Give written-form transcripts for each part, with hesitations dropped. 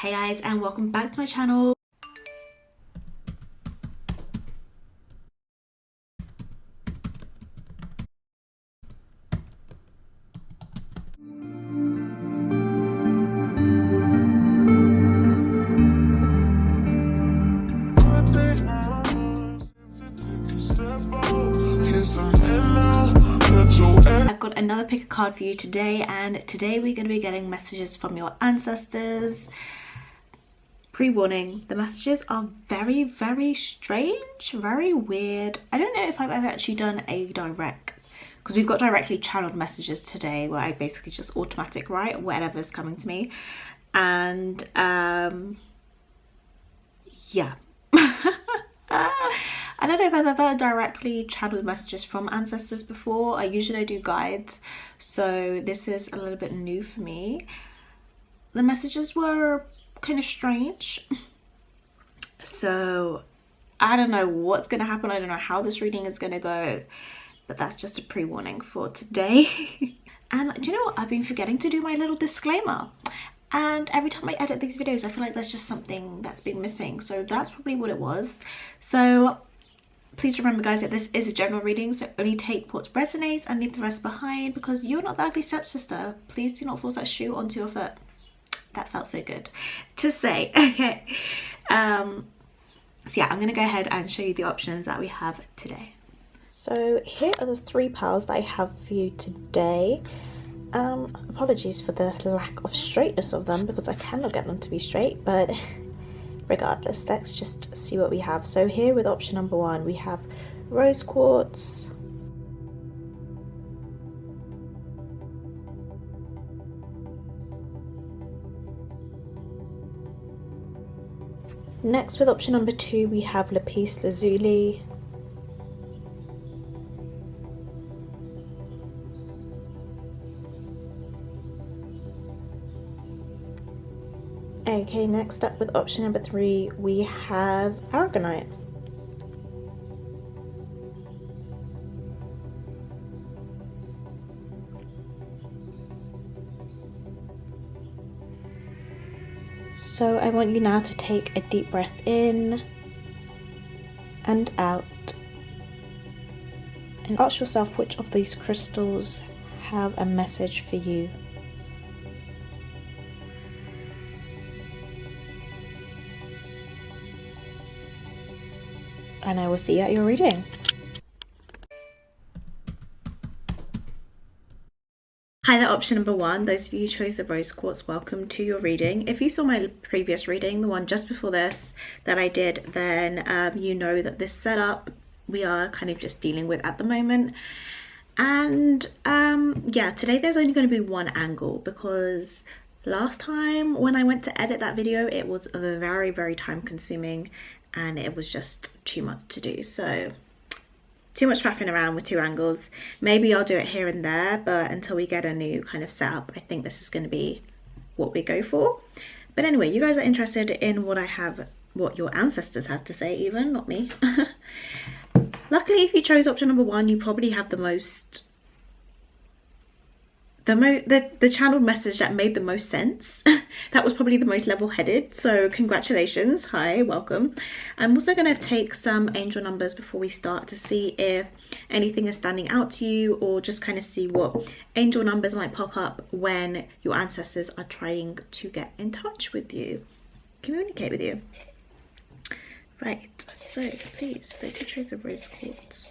Hey guys, and welcome back to my channel. I've got another pick a card for you today, and today we're going to be getting messages from your ancestors. Pre-warning, the messages are very strange, very weird. I don't know if I've ever actually done a direct, because we've got directly channeled messages today where I basically just automatic write whatever's coming to me. And yeah. I don't know if I've ever directly channeled messages from ancestors before. I usually do guides, so this is a little bit new for me. The messages were kind of strange, so I don't know what's gonna happen. I don't know how this reading is gonna go, but that's just a pre-warning for today. And do you know what? I've been forgetting to do my little disclaimer, and every time I edit these videos I feel like there's just something that's been missing, so that's probably what it was. So please remember guys that this is a general reading, so only take what resonates and leave the rest behind, because you're not the ugly stepsister. Please do not force that shoe onto your foot. That felt so good to say. Okay, so yeah, I'm gonna go ahead and show you the options that we have today. So here are the three piles that I have for you today. Apologies for the lack of straightness of them, because I cannot get them to be straight, but regardless, let's just see what we have. So here with option number one, we have rose quartz, next with option number two, we have lapis lazuli, okay, next up with option number three, we have aragonite. So I want you now to take a deep breath in and out, and ask yourself which of these crystals have a message for you. And I will see you at your reading. Hi there, option number one. Those of you who chose the rose quartz, welcome to your reading. If you saw my previous reading, the one just before this that I did, then you know that this setup we are kind of just dealing with at the moment. And yeah, today there's only going to be one angle, because last time when I went to edit that video, it was very time consuming and it was just too much to do. So too much faffing around with two angles. Maybe I'll do it here and there, but until we get a new kind of setup, I think this is going to be what we go for. But anyway, you guys are interested in what your ancestors have to say, even, not me. Luckily, if you chose option number one, you probably have the channeled message that made the most sense. That was probably the most level-headed, so congratulations. Hi, welcome. I'm also going to take some angel numbers before we start to see if anything is standing out to you, or just kind of see what angel numbers might pop up when your ancestors are trying to get in touch with you, communicate with you. Right, so please, those who chose the rose quartz,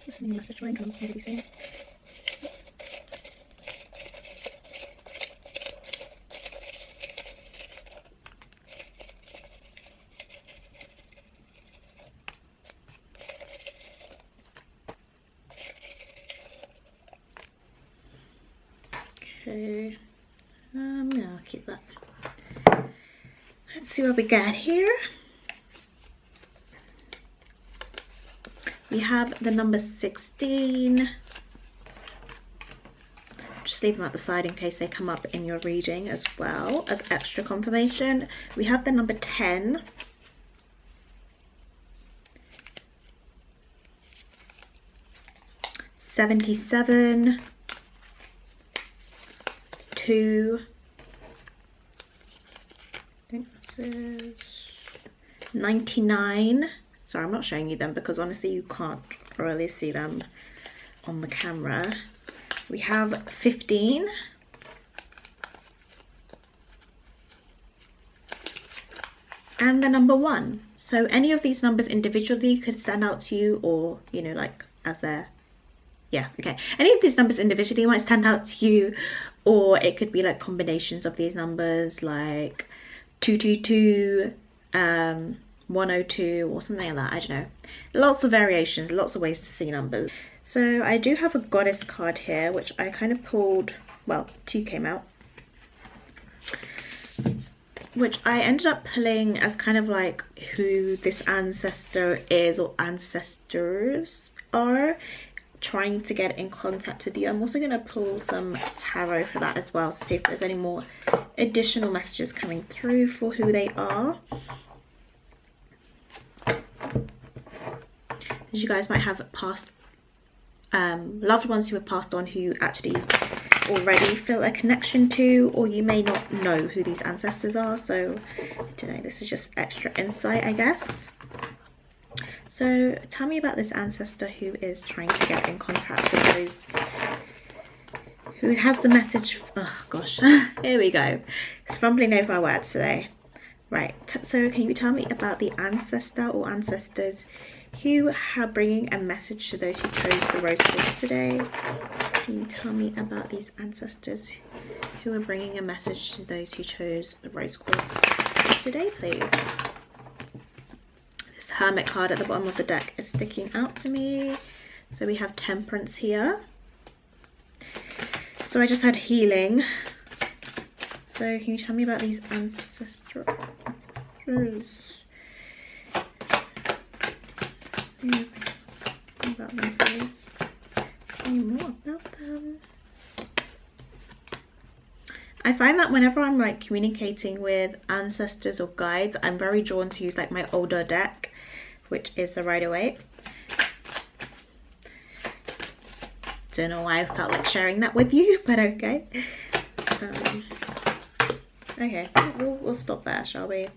listening message when comes somebody saying. Okay, yeah, I'll keep that. Let's see what we got here. We have the number 16. Just leave them at the side in case they come up in your reading as well as extra confirmation. We have the number 10. $77, 2, is 99. Sorry, I'm not showing you them because honestly you can't really see them on the camera. We have 15. And the number 1. So any of these numbers individually could stand out to you, or, you know, like as they're, yeah, okay. Any of these numbers individually might stand out to you, or it could be like combinations of these numbers, like 222, 102 or something like that. I don't know. Lots of variations, lots of ways to see numbers. So I do have a goddess card here, which I kind of pulled, well, 2 came out, which I ended up pulling as kind of like who this ancestor is, or ancestors are trying to get in contact with you. I'm also going to pull some tarot for that as well, to see if there's any more additional messages coming through for who they are. You guys might have past loved ones who have passed on, who actually already feel a connection to, or you may not know who these ancestors are. So I don't know, this is just extra insight, I guess. So tell me about this ancestor who is trying to get in contact with those, who has the message. Oh gosh, here we go, fumbling over my words today. Right, so can you tell me about the ancestor or ancestors who are bringing a message to those who chose the rose quartz today? Can you tell me about these ancestors who are bringing a message to those who chose the rose quartz today, please? This Hermit card at the bottom of the deck is sticking out to me. So we have Temperance here. So I just had healing. So can you tell me about these ancestors? About them, please. Tell me more about them. I find that whenever I'm like communicating with ancestors or guides, I'm very drawn to use like my older deck, which is the Rider-Waite. Don't know why I felt like sharing that with you, but okay. Okay, we'll stop there, shall we?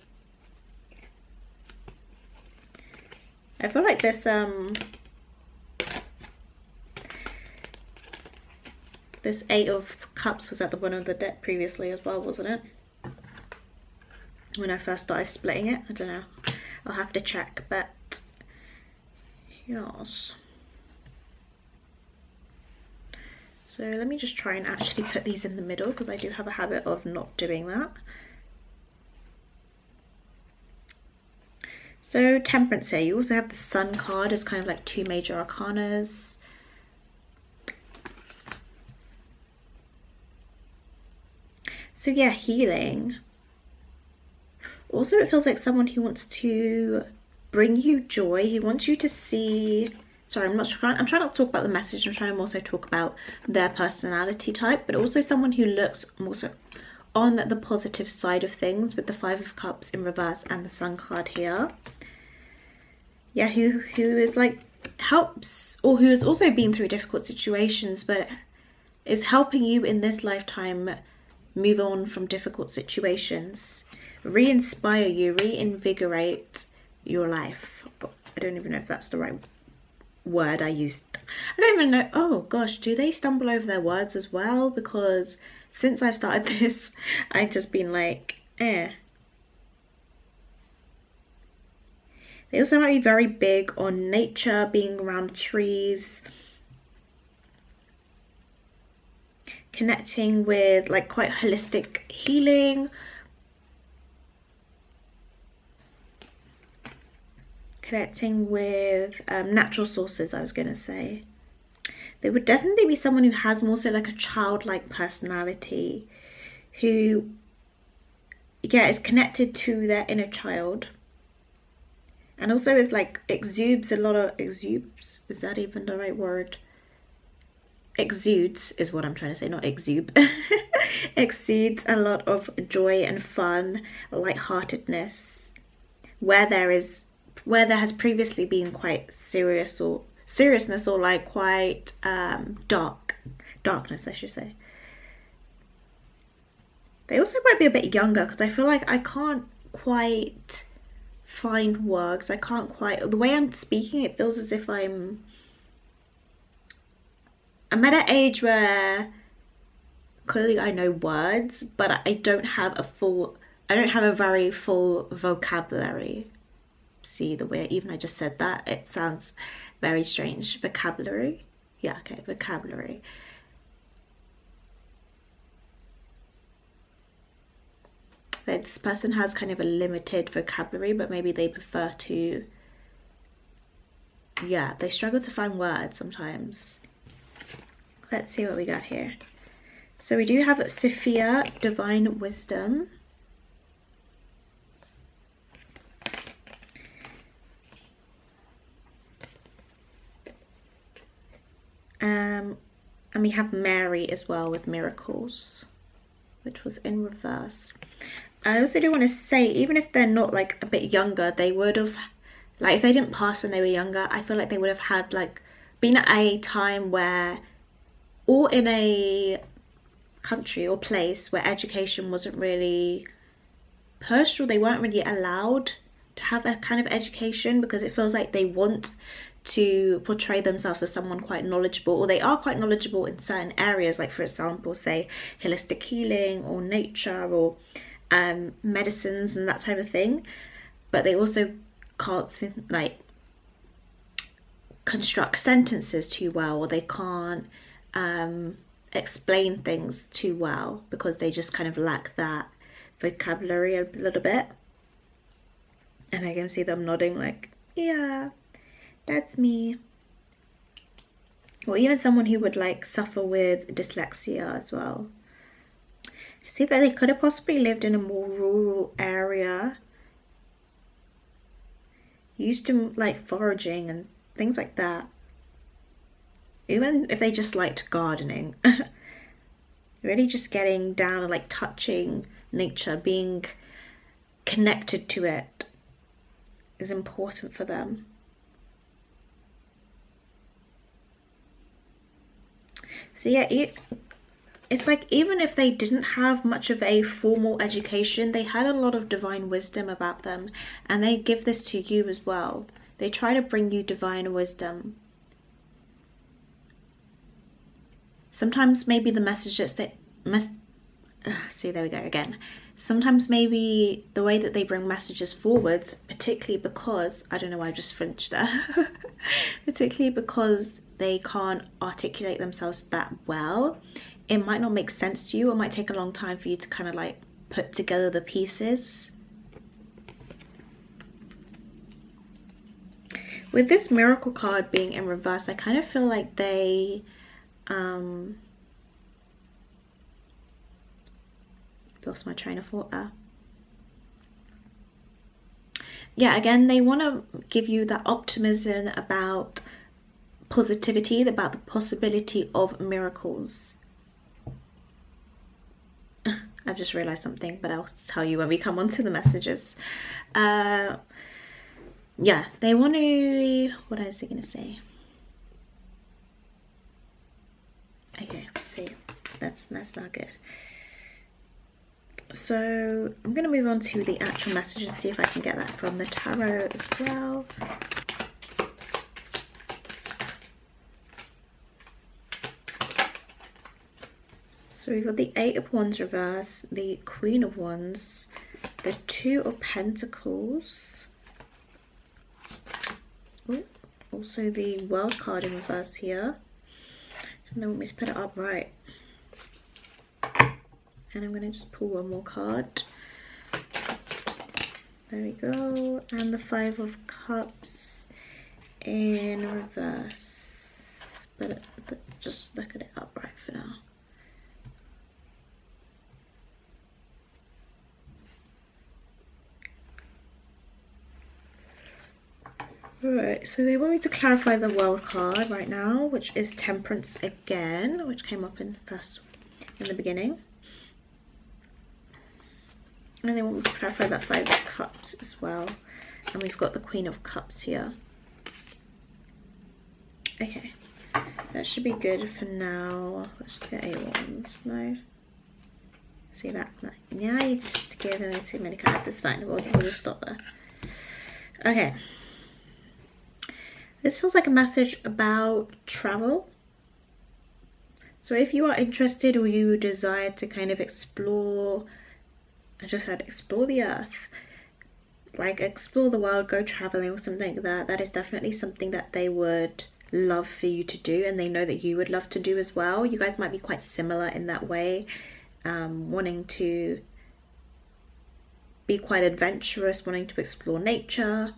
I feel like this this 8 of Cups was at the bottom of the deck previously as well, wasn't it? When I first started splitting it, I don't know. I'll have to check, but yes. So let me just try and actually put these in the middle, because I do have a habit of not doing that. So Temperance here, you also have the Sun card as kind of like 2 major arcanas. So yeah, healing. Also it feels like someone who wants to bring you joy. He wants you to see, sorry, I'm trying not to talk about the message, I'm trying to also talk about their personality type, but also someone who looks more so on the positive side of things, with the 5 of Cups in reverse and the Sun card here. Yeah, who is like helps, or who has also been through difficult situations, but is helping you in this lifetime move on from difficult situations, re-inspire you, reinvigorate your life. I don't even know if that's the right word I used. I don't even know. Oh gosh, do they stumble over their words as well? Because since I've started this, I've just been like, eh. They also might be very big on nature, being around trees, connecting with like quite holistic healing, connecting with natural sources, I was going to say. They would definitely be someone who has more so like a childlike personality, who, yeah, is connected to their inner child. And also is like exudes a lot of, exudes, is that even the right word? Exudes is what I'm trying to say, not exude. Exudes a lot of joy and fun, lightheartedness, where there has previously been quite seriousness, or like quite darkness, I should say. They also might be a bit younger, because I feel like I can't quite find words. I can't quite, the way I'm speaking, it feels as if I'm at an age where clearly I know words, but I don't have a very full vocabulary. See the way even I just said that, it sounds very strange. Vocabulary, yeah, okay, vocabulary. Like this person has kind of a limited vocabulary, but maybe they prefer to, yeah, they struggle to find words sometimes. Let's see what we got here. So we do have Sophia, Divine Wisdom. And we have Mary as well with Miracles, which was in reverse. I also do want to say, even if they're not like a bit younger, they would have, like if they didn't pass when they were younger, I feel like they would have had like been at a time where, or in a country or place where education wasn't really pushed, or they weren't really allowed to have a kind of education, because it feels like they want to portray themselves as someone quite knowledgeable, or they are quite knowledgeable in certain areas, like for example say holistic healing or nature or medicines and that type of thing, but they also can't like construct sentences too well, or they can't explain things too well because they just kind of lack that vocabulary a little bit. And I can see them nodding like, yeah, that's me. Or even someone who would like suffer with dyslexia as well. I see that they could have possibly lived in a more rural area, used to like foraging and things like that. Even if they just liked gardening. Really just getting down and like touching nature, being connected to it is important for them. So yeah, it's like even if they didn't have much of a formal education, they had a lot of divine wisdom about them, and they give this to you as well. They try to bring you divine wisdom. Sometimes maybe the messages that see, there we go again. Sometimes maybe the way that they bring messages forwards, particularly because, I don't know why I just flinched there, particularly because they can't articulate themselves that well, it might not make sense to you. It might take a long time for you to kind of like put together the pieces. With this miracle card being in reverse, I kind of feel like they lost my train of thought there. Yeah, again, they want to give you that optimism about positivity, about the possibility of miracles. I've just realized something, but I'll tell you when we come on to the messages. Yeah, they want to, what was I going to say? Okay, see, that's not good. So I'm going to move on to the actual message and see if I can get that from the tarot as well. So we've got the Eight of Wands reverse, the Queen of Wands, the Two of Pentacles, also the World card in reverse here, and then let me put it up right. And I'm going to just pull one more card. There we go. And the Five of Cups in reverse. But just look at it upright for now. Right, so they want me to clarify the World card right now, which is Temperance again, which came up in the beginning. And they want me to clarify that Five of Cups as well. And we've got the Queen of Cups here. Okay, that should be good for now. Let's get Eight of Wands. No. See that? No. Now you just giving me too many cards. It's fine. We'll just stop there. Okay. This feels like a message about travel. So if you are interested or you desire to kind of explore, I just said explore the earth, like explore the world, go traveling or something like that, that is definitely something that they would love for you to do, and they know that you would love to do as well. You guys might be quite similar in that way, wanting to be quite adventurous, wanting to explore nature,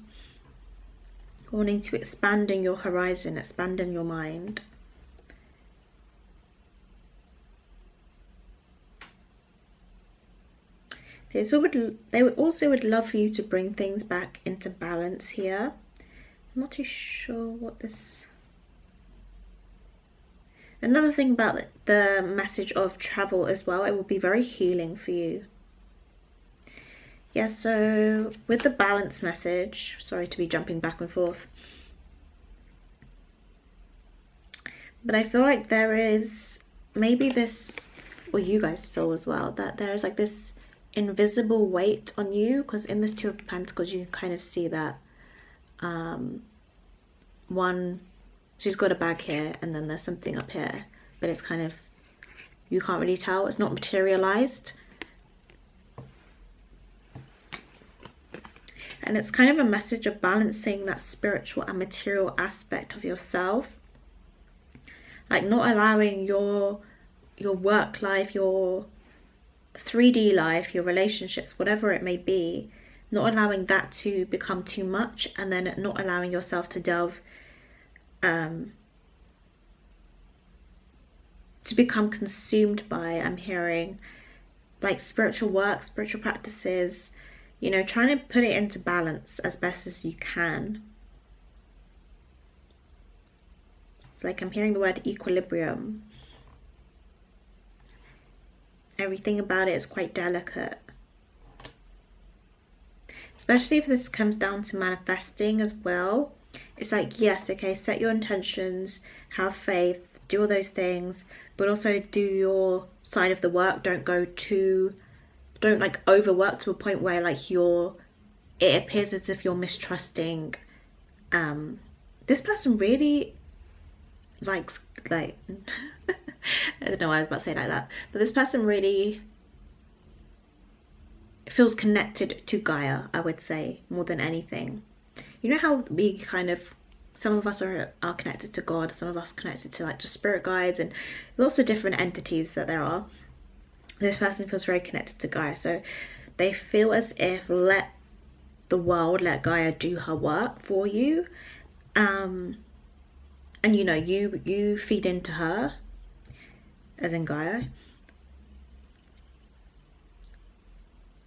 wanting to expand in your horizon, expand in your mind. They would also love for you to bring things back into balance here. I'm not too sure what this... Another thing about the message of travel as well, it will be very healing for you. Yeah, so with the balance message, sorry to be jumping back and forth, but I feel like there is maybe this, or you guys feel as well, that there is like this invisible weight on you, because in this Two of Pentacles you can kind of see that one, she's got a bag here and then there's something up here, but it's kind of, you can't really tell, it's not materialized. And it's kind of a message of balancing that spiritual and material aspect of yourself, like not allowing your work life, your 3D life, your relationships, whatever it may be, not allowing that to become too much, and then not allowing yourself to delve to become consumed by, I'm hearing, like spiritual work, spiritual practices, you know, trying to put it into balance as best as you can. It's like I'm hearing the word equilibrium. Everything about it is quite delicate. Especially if this comes down to manifesting as well. It's like, yes, okay, set your intentions, have faith, do all those things, but also do your side of the work. Don't like overwork to a point where like it appears as if you're mistrusting. This person really likes, like, I don't know why I was about to say it like that, but this person really feels connected to Gaia, I would say, more than anything. You know how we kind of, some of us are connected to God, some of us connected to like just spirit guides and lots of different entities that there are. This person feels very connected to Gaia, so they feel as if let the world, let Gaia do her work for you, and you know, you feed into her, as in Gaia,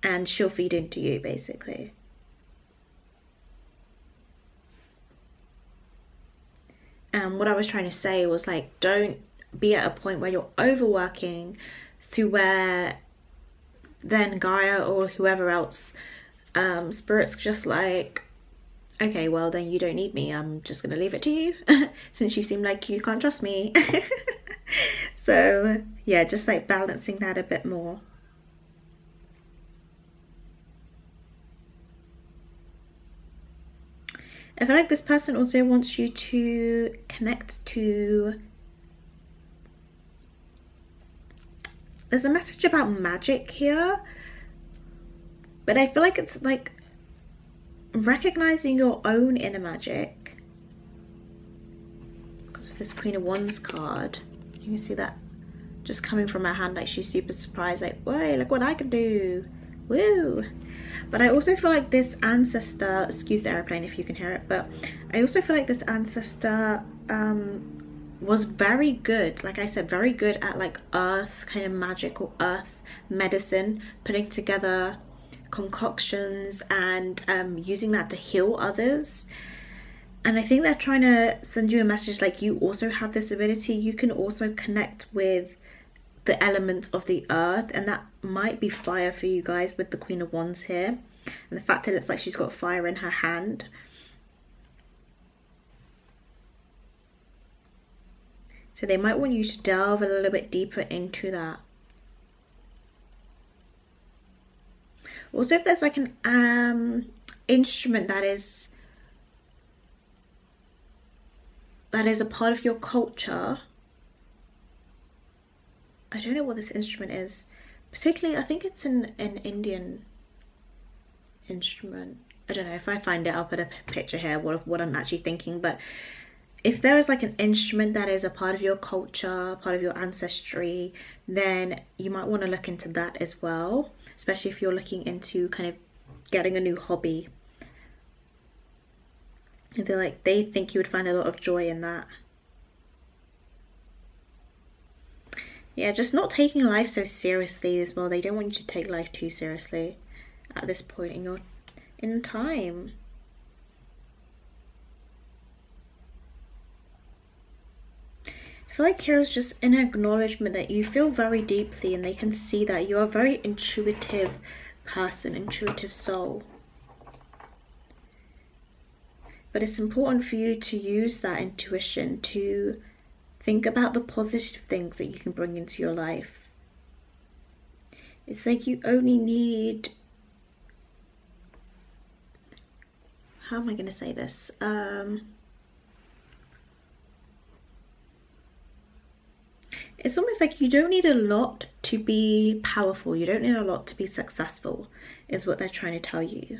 and she'll feed into you, basically. And what I was trying to say was like, don't be at a point where you're overworking to where then Gaia or whoever else, spirit's just like, okay, well then you don't need me, I'm just gonna leave it to you since you seem like you can't trust me. So yeah, just like balancing that a bit more. I feel like this person also wants you to connect to, there's a message about magic here, but I feel like it's like recognizing your own inner magic. Because of this Queen of Wands card, you can see that just coming from her hand, like she's super surprised, like, whoa, look what I can do, woo. But I also feel like this ancestor, excuse the airplane if you can hear it, but I also feel like this ancestor was very good, like I said, very good at like earth kind of magic or earth medicine, putting together concoctions and using that to heal others. And I think they're trying to send you a message like, you also have this ability, you can also connect with the elements of the earth, and that might be fire for you guys with the Queen of Wands here, and the fact that it's like she's got fire in her hand. So they might want you to delve a little bit deeper into that. Also, if there's like an instrument that is a part of your culture. I don't know what this instrument is. Particularly, I think it's an Indian instrument. I don't know. If I find it, I'll put a picture here of what I'm actually thinking. But if there is like an instrument that is a part of your culture, part of your ancestry, then you might want to look into that as well. Especially if you're looking into kind of getting a new hobby. And they think you would find a lot of joy in that. Yeah, just not taking life so seriously as well. They don't want you to take life too seriously at this point in time. I feel like here's just an acknowledgement that you feel very deeply, and they can see that you're a very intuitive person, intuitive soul. But it's important for you to use that intuition to think about the positive things that you can bring into your life. It's like you only need... How am I going to say this? It's almost like you don't need a lot to be powerful. You don't need a lot to be successful, is what they're trying to tell you.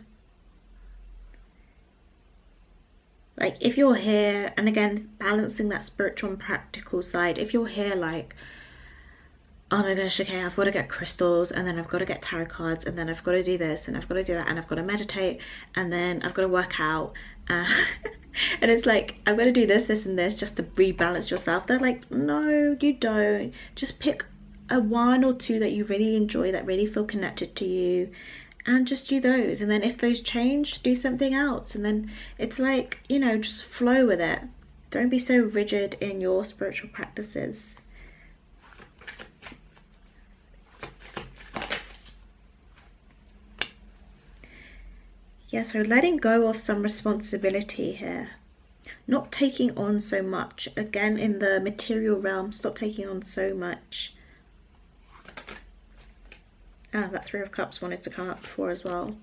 Like, if you're here, and again, balancing that spiritual and practical side, if you're here like, oh my gosh, okay, I've got to get crystals, and then I've got to get tarot cards, and then I've got to do this, and I've got to do that, and I've got to meditate, and then I've got to work out, and it's like, I've got to do this, this, and this just to rebalance yourself. They're like, no, you don't. Just pick a one or two that you really enjoy, that really feel connected to you, and just do those. And then if those change, do something else. And then it's like, you know, just flow with it. Don't be so rigid in your spiritual practices. Yeah, so letting go of some responsibility here. Not taking on so much. Again, in the material realm, stop taking on so much. Ah, that Three of Cups wanted to come up before as well.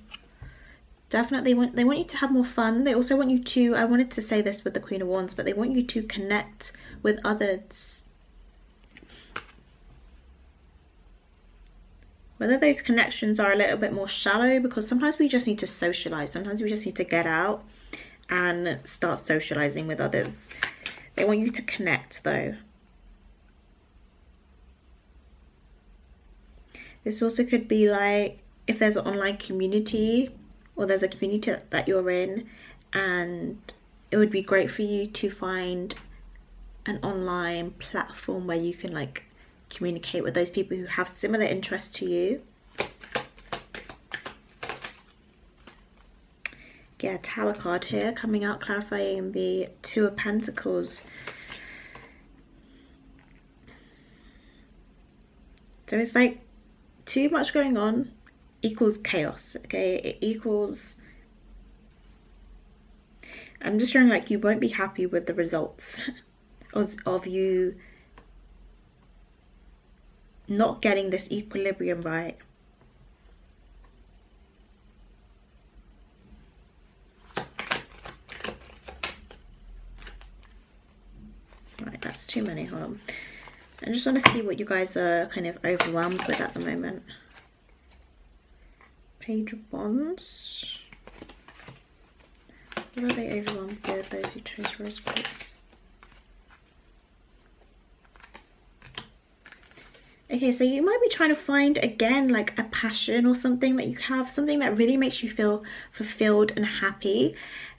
Definitely they want you to have more fun. They also want you to, I wanted to say this with the Queen of Wands, but they want you to connect with others. Whether those connections are a little bit more shallow, because sometimes we just need to socialize. Sometimes we just need to get out and start socializing with others. They want you to connect though. This also could be like if there's an online community, or there's a community that you're in, and it would be great for you to find an online platform where you can like communicate with those people who have similar interests to you. Yeah, Tower card here coming out, clarifying the Two of Pentacles. So it's like too much going on equals chaos, okay? It equals... I'm just feeling like you won't be happy with the results of you not getting this equilibrium right. Right, that's too many, hold on. I just want to see what you guys are kind of overwhelmed with at the moment. Page of Wands. What are they overwhelmed with, those who chose rose quartz? Okay, so you might be trying to find, again, like a passion or something that you have, something that really makes you feel fulfilled and happy.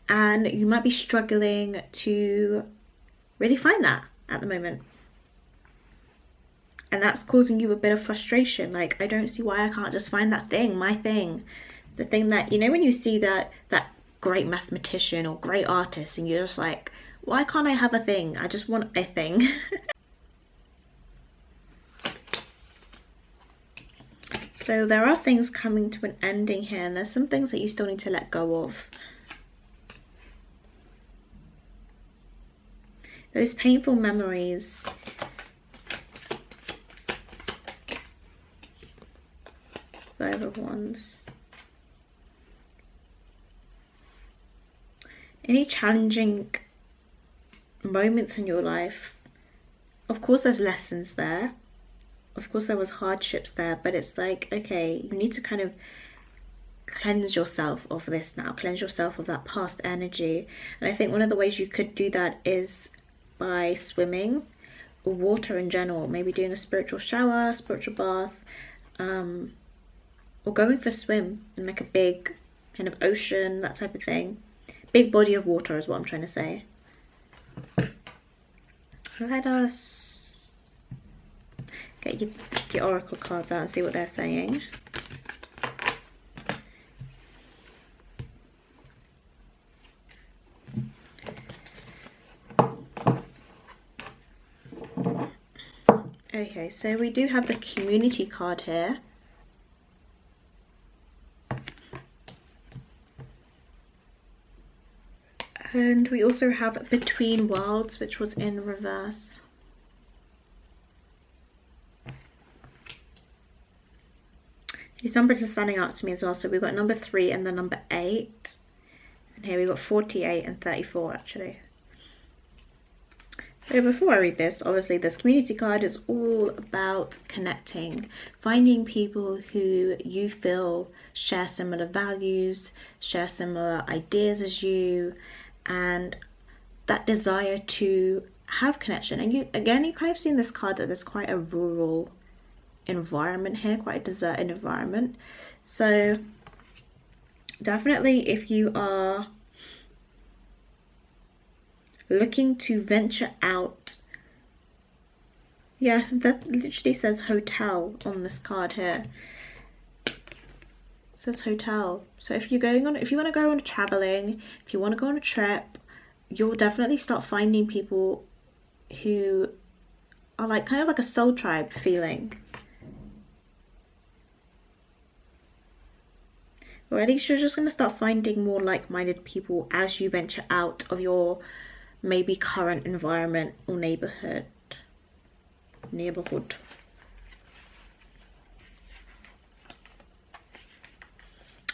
And you might be struggling to really find that at the moment. And that's causing you a bit of frustration. Like, I don't see why I can't just find that thing, my thing. The thing that, you know, when you see that great mathematician or great artist and you're just like, why can't I have a thing? I just want a thing. So there are things coming to an ending here, and there's some things that you still need to let go of. Those painful memories. Five of Wands. any challenging moments in your life, of course there's lessons there, of course there was hardships there, but it's like, okay, you need to kind of cleanse yourself of this now, cleanse yourself of that past energy. And I think one of the ways you could do that is by swimming, or water in general, maybe doing a spiritual shower, spiritual bath, or going for a swim in like a big kind of ocean, that type of thing. Big body of water is what I'm trying to say. Let us get your oracle cards out and see what they're saying. Okay, so we do have the community card here. And we also have Between Worlds, which was in reverse. These numbers are standing out to me as well. So we've got number 3 and the number 8. And here we've got 48 and 34 actually. So before I read this, obviously this community card is all about connecting, finding people who you feel share similar values, share similar ideas as you, and that desire to have connection. And you kind of see in this card that there's quite a rural environment here, quite a deserted environment. So definitely if you are looking to venture out, yeah, that literally says hotel on this card here. It says hotel. So if you want to go on traveling, if you want to go on a trip, you'll definitely start finding people who are like kind of like a soul tribe feeling. Or at least you're just going to start finding more like-minded people as you venture out of your maybe current environment or neighborhood.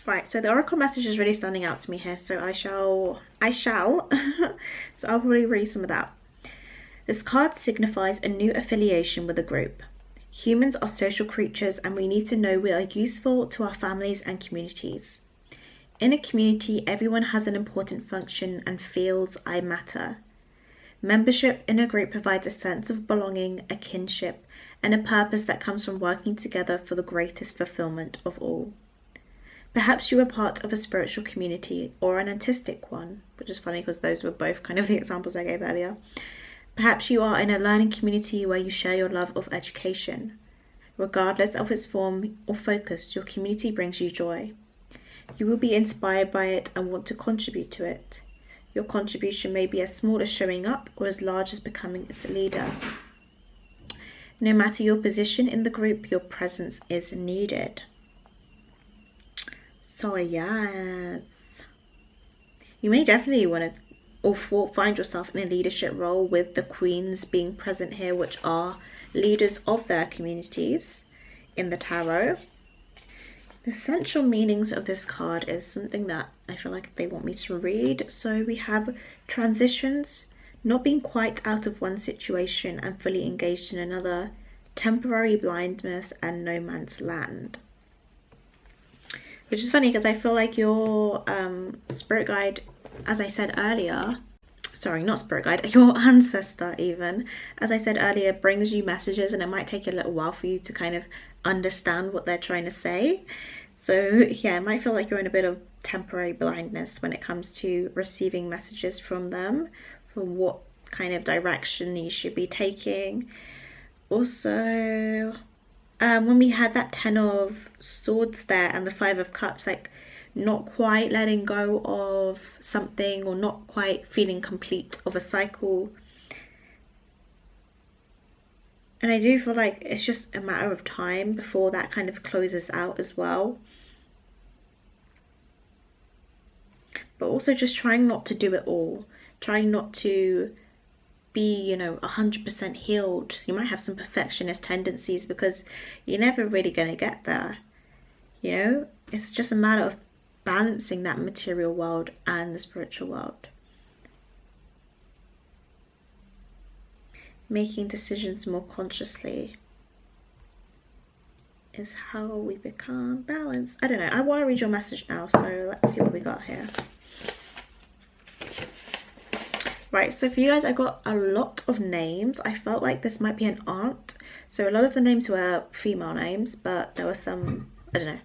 Right, so the oracle message is really standing out to me here, so I shall so I'll probably read some of that. This card signifies a new affiliation with a group. Humans are social creatures and we need to know we are useful to our families and communities. In a community, everyone has an important function and feels I matter. Membership in a group provides a sense of belonging, a kinship, and a purpose that comes from working together for the greatest fulfillment of all. Perhaps you are part of a spiritual community or an artistic one, which is funny because those were both kind of the examples I gave earlier. Perhaps you are in a learning community where you share your love of education. Regardless of its form or focus, your community brings you joy. You will be inspired by it and want to contribute to it. Your contribution may be as small as showing up or as large as becoming its leader. No matter your position in the group, your presence is needed. So yes, you may definitely want to find yourself in a leadership role, with the queens being present here, which are leaders of their communities in the tarot. The essential meanings of this card is something that I feel like they want me to read. So we have transitions, not being quite out of one situation and fully engaged in another, temporary blindness, and no man's land. Which is funny because I feel like your spirit guide, as I said earlier, sorry, not spirit guide, your ancestor even, as I said earlier, brings you messages, and it might take a little while for you to kind of understand what they're trying to say. So yeah, it might feel like you're in a bit of temporary blindness when it comes to receiving messages from them, for what kind of direction you should be taking. Also, when we had that 10 of Swords there and the 5 of Cups, like not quite letting go of something or not quite feeling complete of a cycle. And I do feel like it's just a matter of time before that kind of closes out as well. But also just trying not to do it all. Trying not to be, 100% healed. You might have some perfectionist tendencies because you're never really going to get there. It's just a matter of balancing that material world and the spiritual world. Making decisions more consciously is how we become balanced. I don't know. I want to read your message now, so let's see what we got here. Right, so for you guys, I got a lot of names. I felt like this might be an aunt. So a lot of the names were female names, but there were some, I don't know.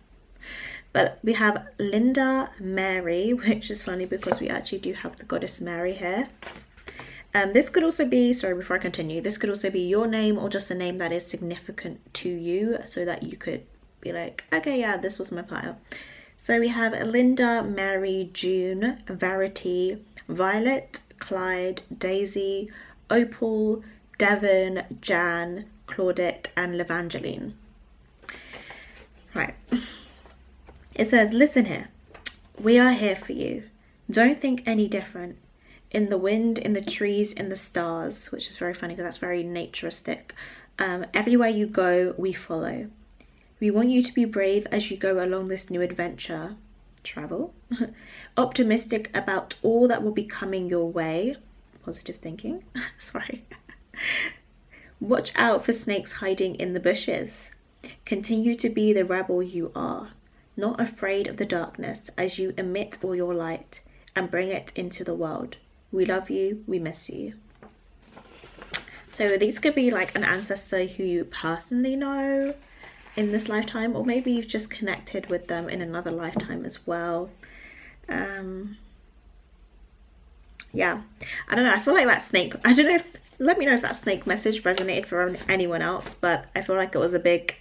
But we have Linda Mary, which is funny because we actually do have the goddess Mary here. This could also be, sorry, before I continue, this could also be your name or just a name that is significant to you, so that you could be like, okay, yeah, this was my pile. So we have Linda, Mary, June, Verity, Violet, Clyde, Daisy, Opal, Devon, Jan, Claudette, and Levangeline. Right. It says, listen here. We are here for you. Don't think any different. In the wind, in the trees, in the stars, which is very funny because that's very naturistic. Everywhere you go, we follow. We want you to be brave as you go along this new adventure. Travel. Optimistic about all that will be coming your way. Positive thinking. Sorry. Watch out for snakes hiding in the bushes. Continue to be the rebel you are. Not afraid of the darkness as you emit all your light and bring it into the world. We love you, we miss you. So these could be like an ancestor who you personally know in this lifetime, or maybe you've just connected with them in another lifetime as well. Yeah, I don't know, I feel like that snake, I don't know if, let me know if that snake message resonated for anyone else, but I feel like it was a big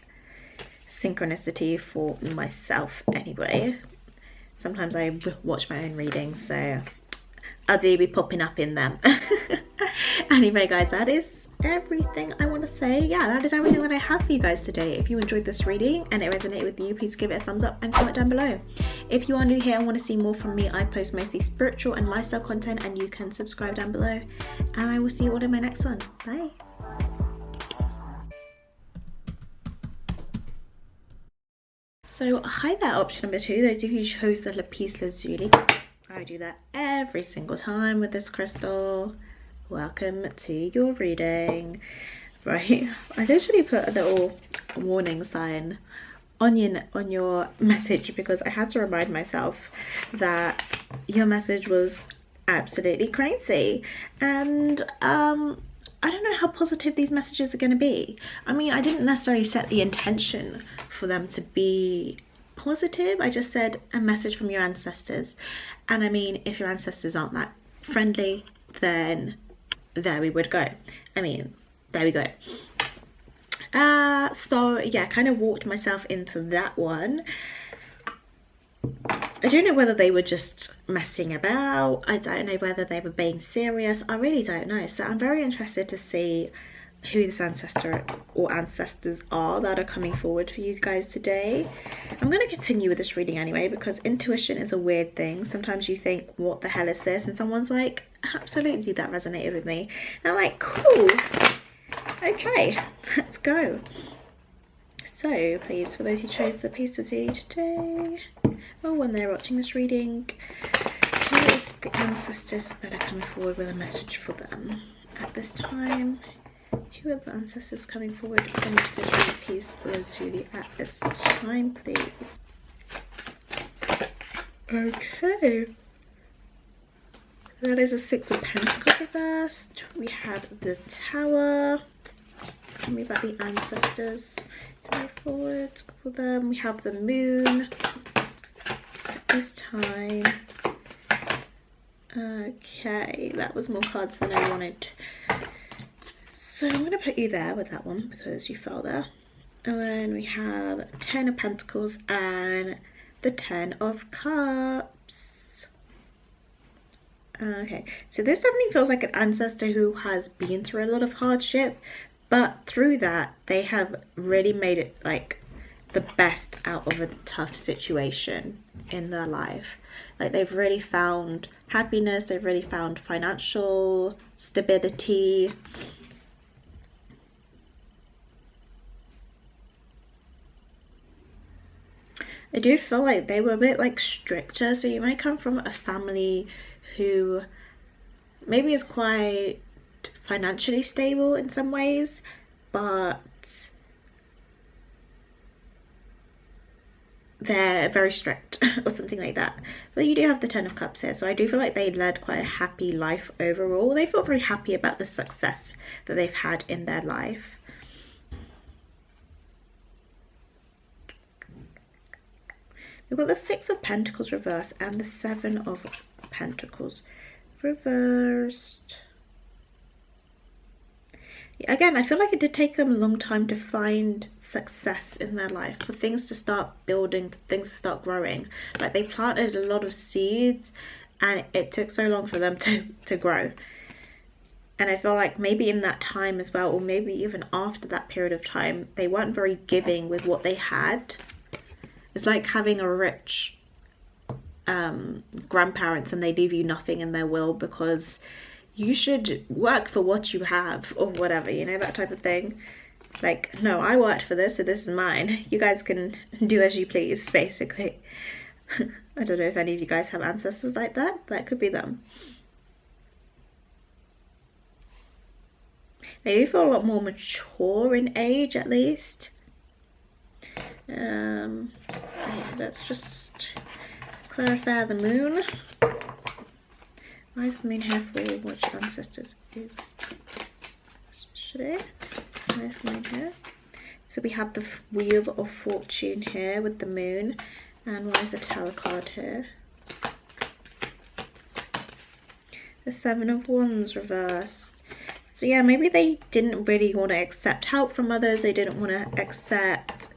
synchronicity for myself anyway. Sometimes I watch my own readings, so I do be popping up in them. Anyway guys, that is everything I want to say. Yeah, that is everything that I have for you guys today. If you enjoyed this reading and it resonated with you, please give it a thumbs up and comment down below. If you are new here and want to see more from me, I post mostly spiritual and lifestyle content, and you can subscribe down below, and I will see you all in my next one. Bye. So hi there, option number 2, those of you who chose the Lapis Lazuli. I do that every single time with this crystal. Welcome to your reading. Right, I literally put a little warning sign on your message because I had to remind myself that your message was absolutely crazy, and I don't know how positive these messages are going to be. I mean, I didn't necessarily set the intention for them to be positive. I just said a message from your ancestors, and I mean, if your ancestors aren't that friendly, then there we would go. I mean, there we go. So yeah, kind of walked myself into that one. I don't know whether they were just messing about. I don't know whether they were being serious. I really don't know. So I'm very interested to see who this ancestor or ancestors are that are coming forward for you guys today. I'm going to continue with this reading anyway, because intuition is a weird thing. Sometimes you think, what the hell is this? And someone's like, absolutely, that resonated with me. And I'm like, cool. Okay, let's go. So please, for those who chose the piece to see today, or when they're watching this reading, who is the ancestors that are coming forward with a message for them at this time? Who are the ancestors coming forward with a message for the piece for Lazuli at this time, please? Okay. That is a Six of Pentacles reversed. We have the Tower. Tell me about the ancestors coming forward for them. We have the Moon at this time. Okay, that was more cards than I wanted. So I'm going to put you there with that one because you fell there. And then we have 10 of Pentacles and the 10 of Cups. Okay, so this definitely feels like an ancestor who has been through a lot of hardship, but through that they have really made it like the best out of a tough situation in their life. Like they've really found happiness, they've really found financial stability. I do feel like they were a bit like stricter, so you might come from a family who maybe is quite financially stable in some ways, but they're very strict or something like that. But you do have the Ten of Cups here, so I do feel like they led quite a happy life overall. They feel very happy about the success that they've had in their life. We've got the Six of Pentacles reversed and the Seven of Pentacles reversed. Yeah, again, I feel like it did take them a long time to find success in their life, for things to start building, things to start growing. Like, they planted a lot of seeds and it took so long for them to grow. And I feel like maybe in that time as well, or maybe even after that period of time, they weren't very giving with what they had. It's like having a rich grandparents and they leave you nothing in their will because you should work for what you have or whatever, you know, that type of thing. Like, no, I worked for this, so this is mine. You guys can do as you please, basically. I don't know if any of you guys have ancestors like that. That could be them. They do feel a lot more mature in age, at least. Yeah, let's just clarify the moon. Why is the moon here for which ancestors is? Should it? Why is the moon here? So we have the Wheel of Fortune here with the moon. And why is the Tower card here? The Seven of Wands reversed. So yeah, maybe they didn't really want to accept help from others. They didn't want to accept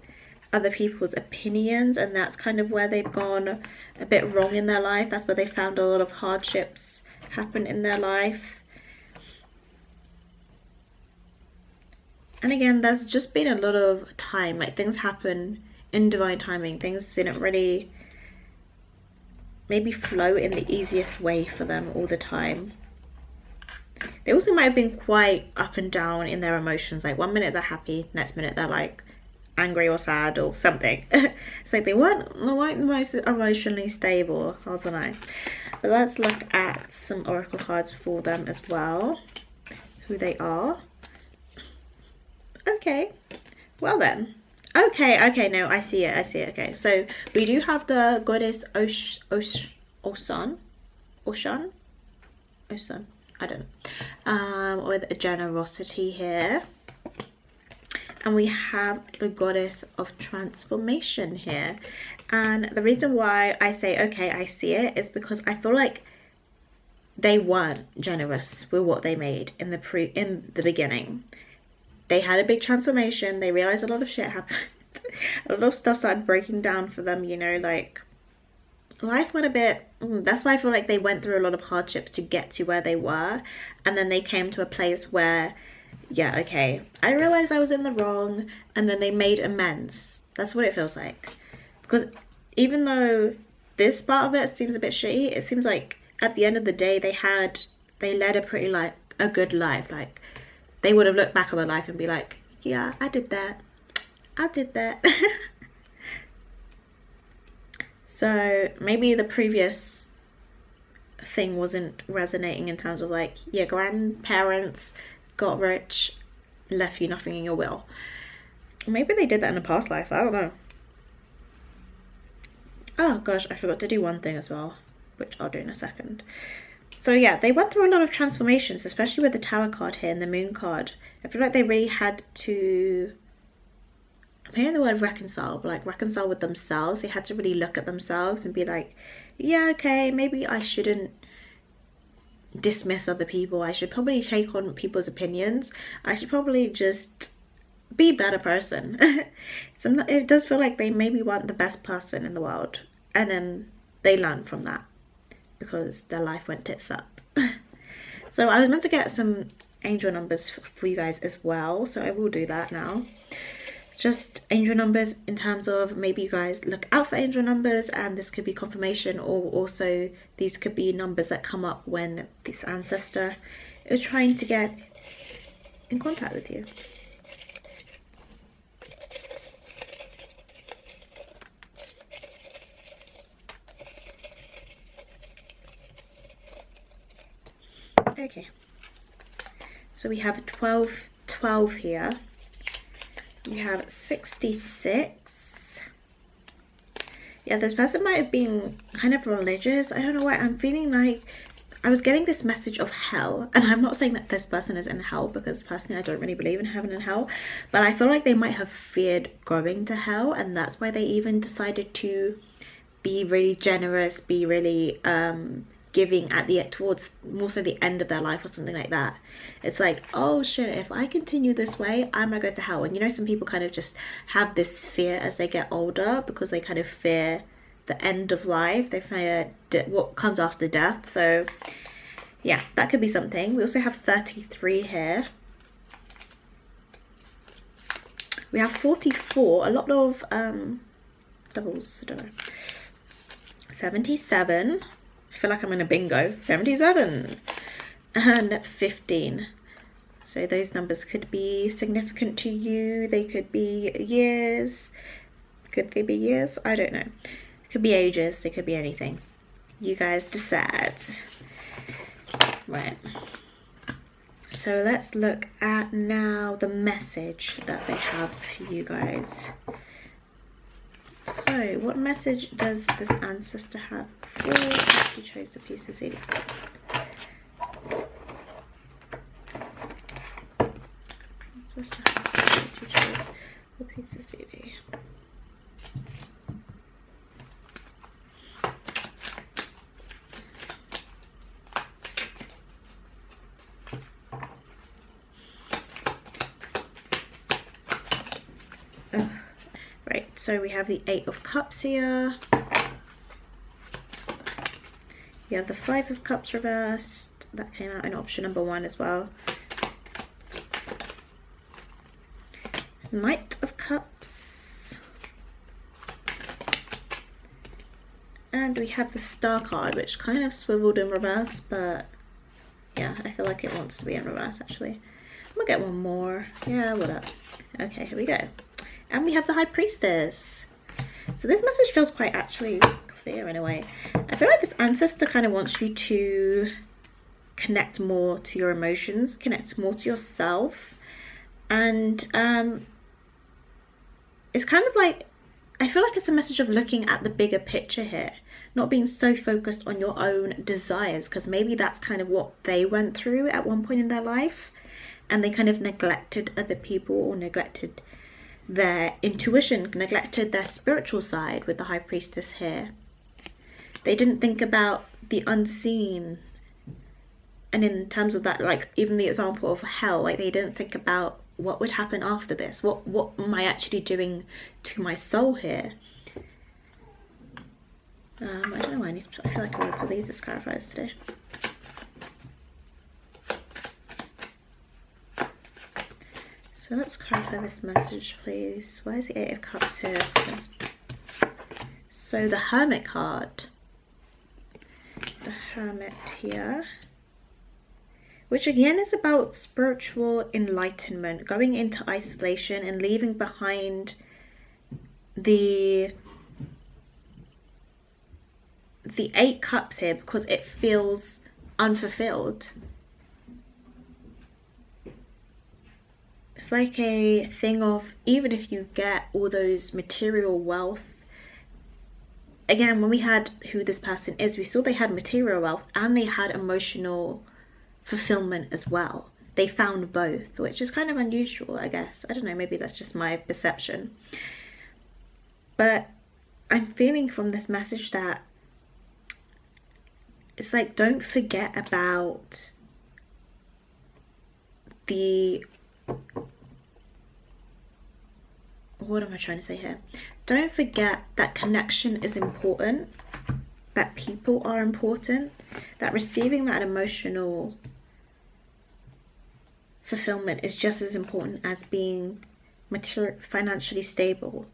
other people's opinions, and that's kind of where they've gone a bit wrong in their life. That's where they found a lot of hardships happen in their life. And again, there's just been a lot of time, like things happen in divine timing. Things didn't really maybe flow in the easiest way for them all the time. They also might have been quite up and down in their emotions. Like, one minute they're happy, next minute they're like angry or sad or something. It's like they weren't the most emotionally stable. I don't know. But let's look at some oracle cards for them as well, who they are. Okay, well then. Okay, no, I see it. Okay, so we do have the goddess Oshun, I don't know, with a generosity here. And we have the goddess of transformation here. And the reason why I say, okay, I see it, is because I feel like they weren't generous with what they made in the beginning. They had a big transformation. They realized a lot of shit happened. A lot of stuff started breaking down for them, you know, like life went a bit, that's why I feel like they went through a lot of hardships to get to where they were. And then they came to a place where, yeah, okay, I realized I was in the wrong, and then they made amends. That's what it feels like. Because even though this part of it seems a bit shitty, it seems like at the end of the day they led a good life. Like, they would have looked back on their life and be like, yeah, I did that. So maybe the previous thing wasn't resonating in terms of like, your grandparents got rich, left you nothing in your will. Maybe they did that in a past life, I don't know. Oh gosh, I forgot to do one thing as well, which I'll do in a second. So yeah, they went through a lot of transformations, especially with the Tower card here and the Moon card. I feel like they really had to, I'm hearing the word reconcile, but like reconcile with themselves. They had to really look at themselves and be like, yeah, okay, maybe I shouldn't dismiss other people. I should probably take on people's opinions. I should probably just be a better person. It does feel like they maybe weren't the best person in the world, and then they learned from that because their life went tits up. So I was meant to get some angel numbers for you guys as well, so I will do that now. Just angel numbers in terms of maybe you guys look out for angel numbers, and this could be confirmation, or also these could be numbers that come up when this ancestor is trying to get in contact with you. Okay, So we have 12 here. We have 66. Yeah, this person might have been kind of religious. I don't know why. I'm feeling like I was getting this message of hell, and I'm not saying that this person is in hell, because personally I don't really believe in heaven and hell, but I feel like they might have feared going to hell, and that's why they even decided to be really generous, be really giving at the towards more so the end of their life or something like that. It's like, oh shit, if I continue this way, I might go to hell. And you know, some people kind of just have this fear as they get older, because they kind of fear the end of life. They fear what comes after death. So yeah, that could be something. We also have 33 here. We have 44, a lot of doubles, I don't know. 77, I feel like I'm in a bingo. 77 and 15. So those numbers could be significant to you. They could be years. Could they be years? I don't know. It could be ages. They could be anything. You guys decide. Right. So let's look at now the message that they have for you guys. So what message does this ancestor have for us? You chose the piece of CD. Ancestor has you chose the piece of CD. Right, so we have the 8 of Cups here. You have the 5 of Cups reversed. That came out in option number 1 as well. Knight of Cups. And we have the Star card, which kind of swiveled in reverse, but yeah, I feel like it wants to be in reverse actually. I'm gonna get one more. Yeah, what up? Okay, here we go. And we have the High Priestess. So this message feels quite actually clear in a way. I feel like this ancestor kind of wants you to connect more to your emotions, connect more to yourself. And it's kind of like, I feel like it's a message of looking at the bigger picture here. Not being so focused on your own desires, because maybe that's kind of what they went through at one point in their life. And they kind of neglected other people, or neglected their intuition, neglected their spiritual side with the High Priestess here. They didn't think about the unseen. And in terms of that, like even the example of hell, like they didn't think about what would happen after this. What am I actually doing to my soul here? I don't know why I feel like I want to put these as clarifiers today. So let's clarify this message, please. Why is the 8 of Cups here? So the Hermit card. The Hermit here. Which again is about spiritual enlightenment. Going into isolation and leaving behind the 8 Cups here, because it feels unfulfilled. It's like a thing of, even if you get all those material wealth, again, when we had who this person is, we saw they had material wealth and they had emotional fulfillment as well. They found both, which is kind of unusual, I guess. I don't know, maybe that's just my perception. But I'm feeling from this message that it's like, don't forget about the, what am I trying to say here? Don't forget that connection is important, that people are important, that receiving that emotional fulfillment is just as important as being financially stable.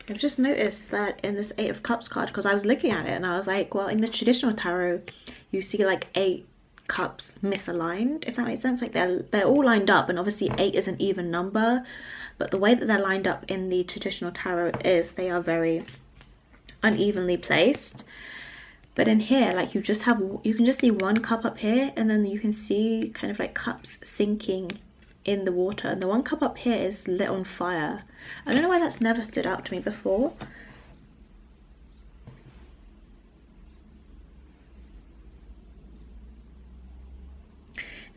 I've just noticed that in this 8 of Cups card, because I was looking at it and I was like, well, in the traditional tarot, you see like 8 cups misaligned, if that makes sense. Like they're all lined up, and obviously 8 is an even number, but the way that they're lined up in the traditional tarot is they are very unevenly placed. But in here, like you can just see one cup up here, and then you can see kind of like cups sinking in the water, and the one cup up here is lit on fire. I don't know why that's never stood out to me before.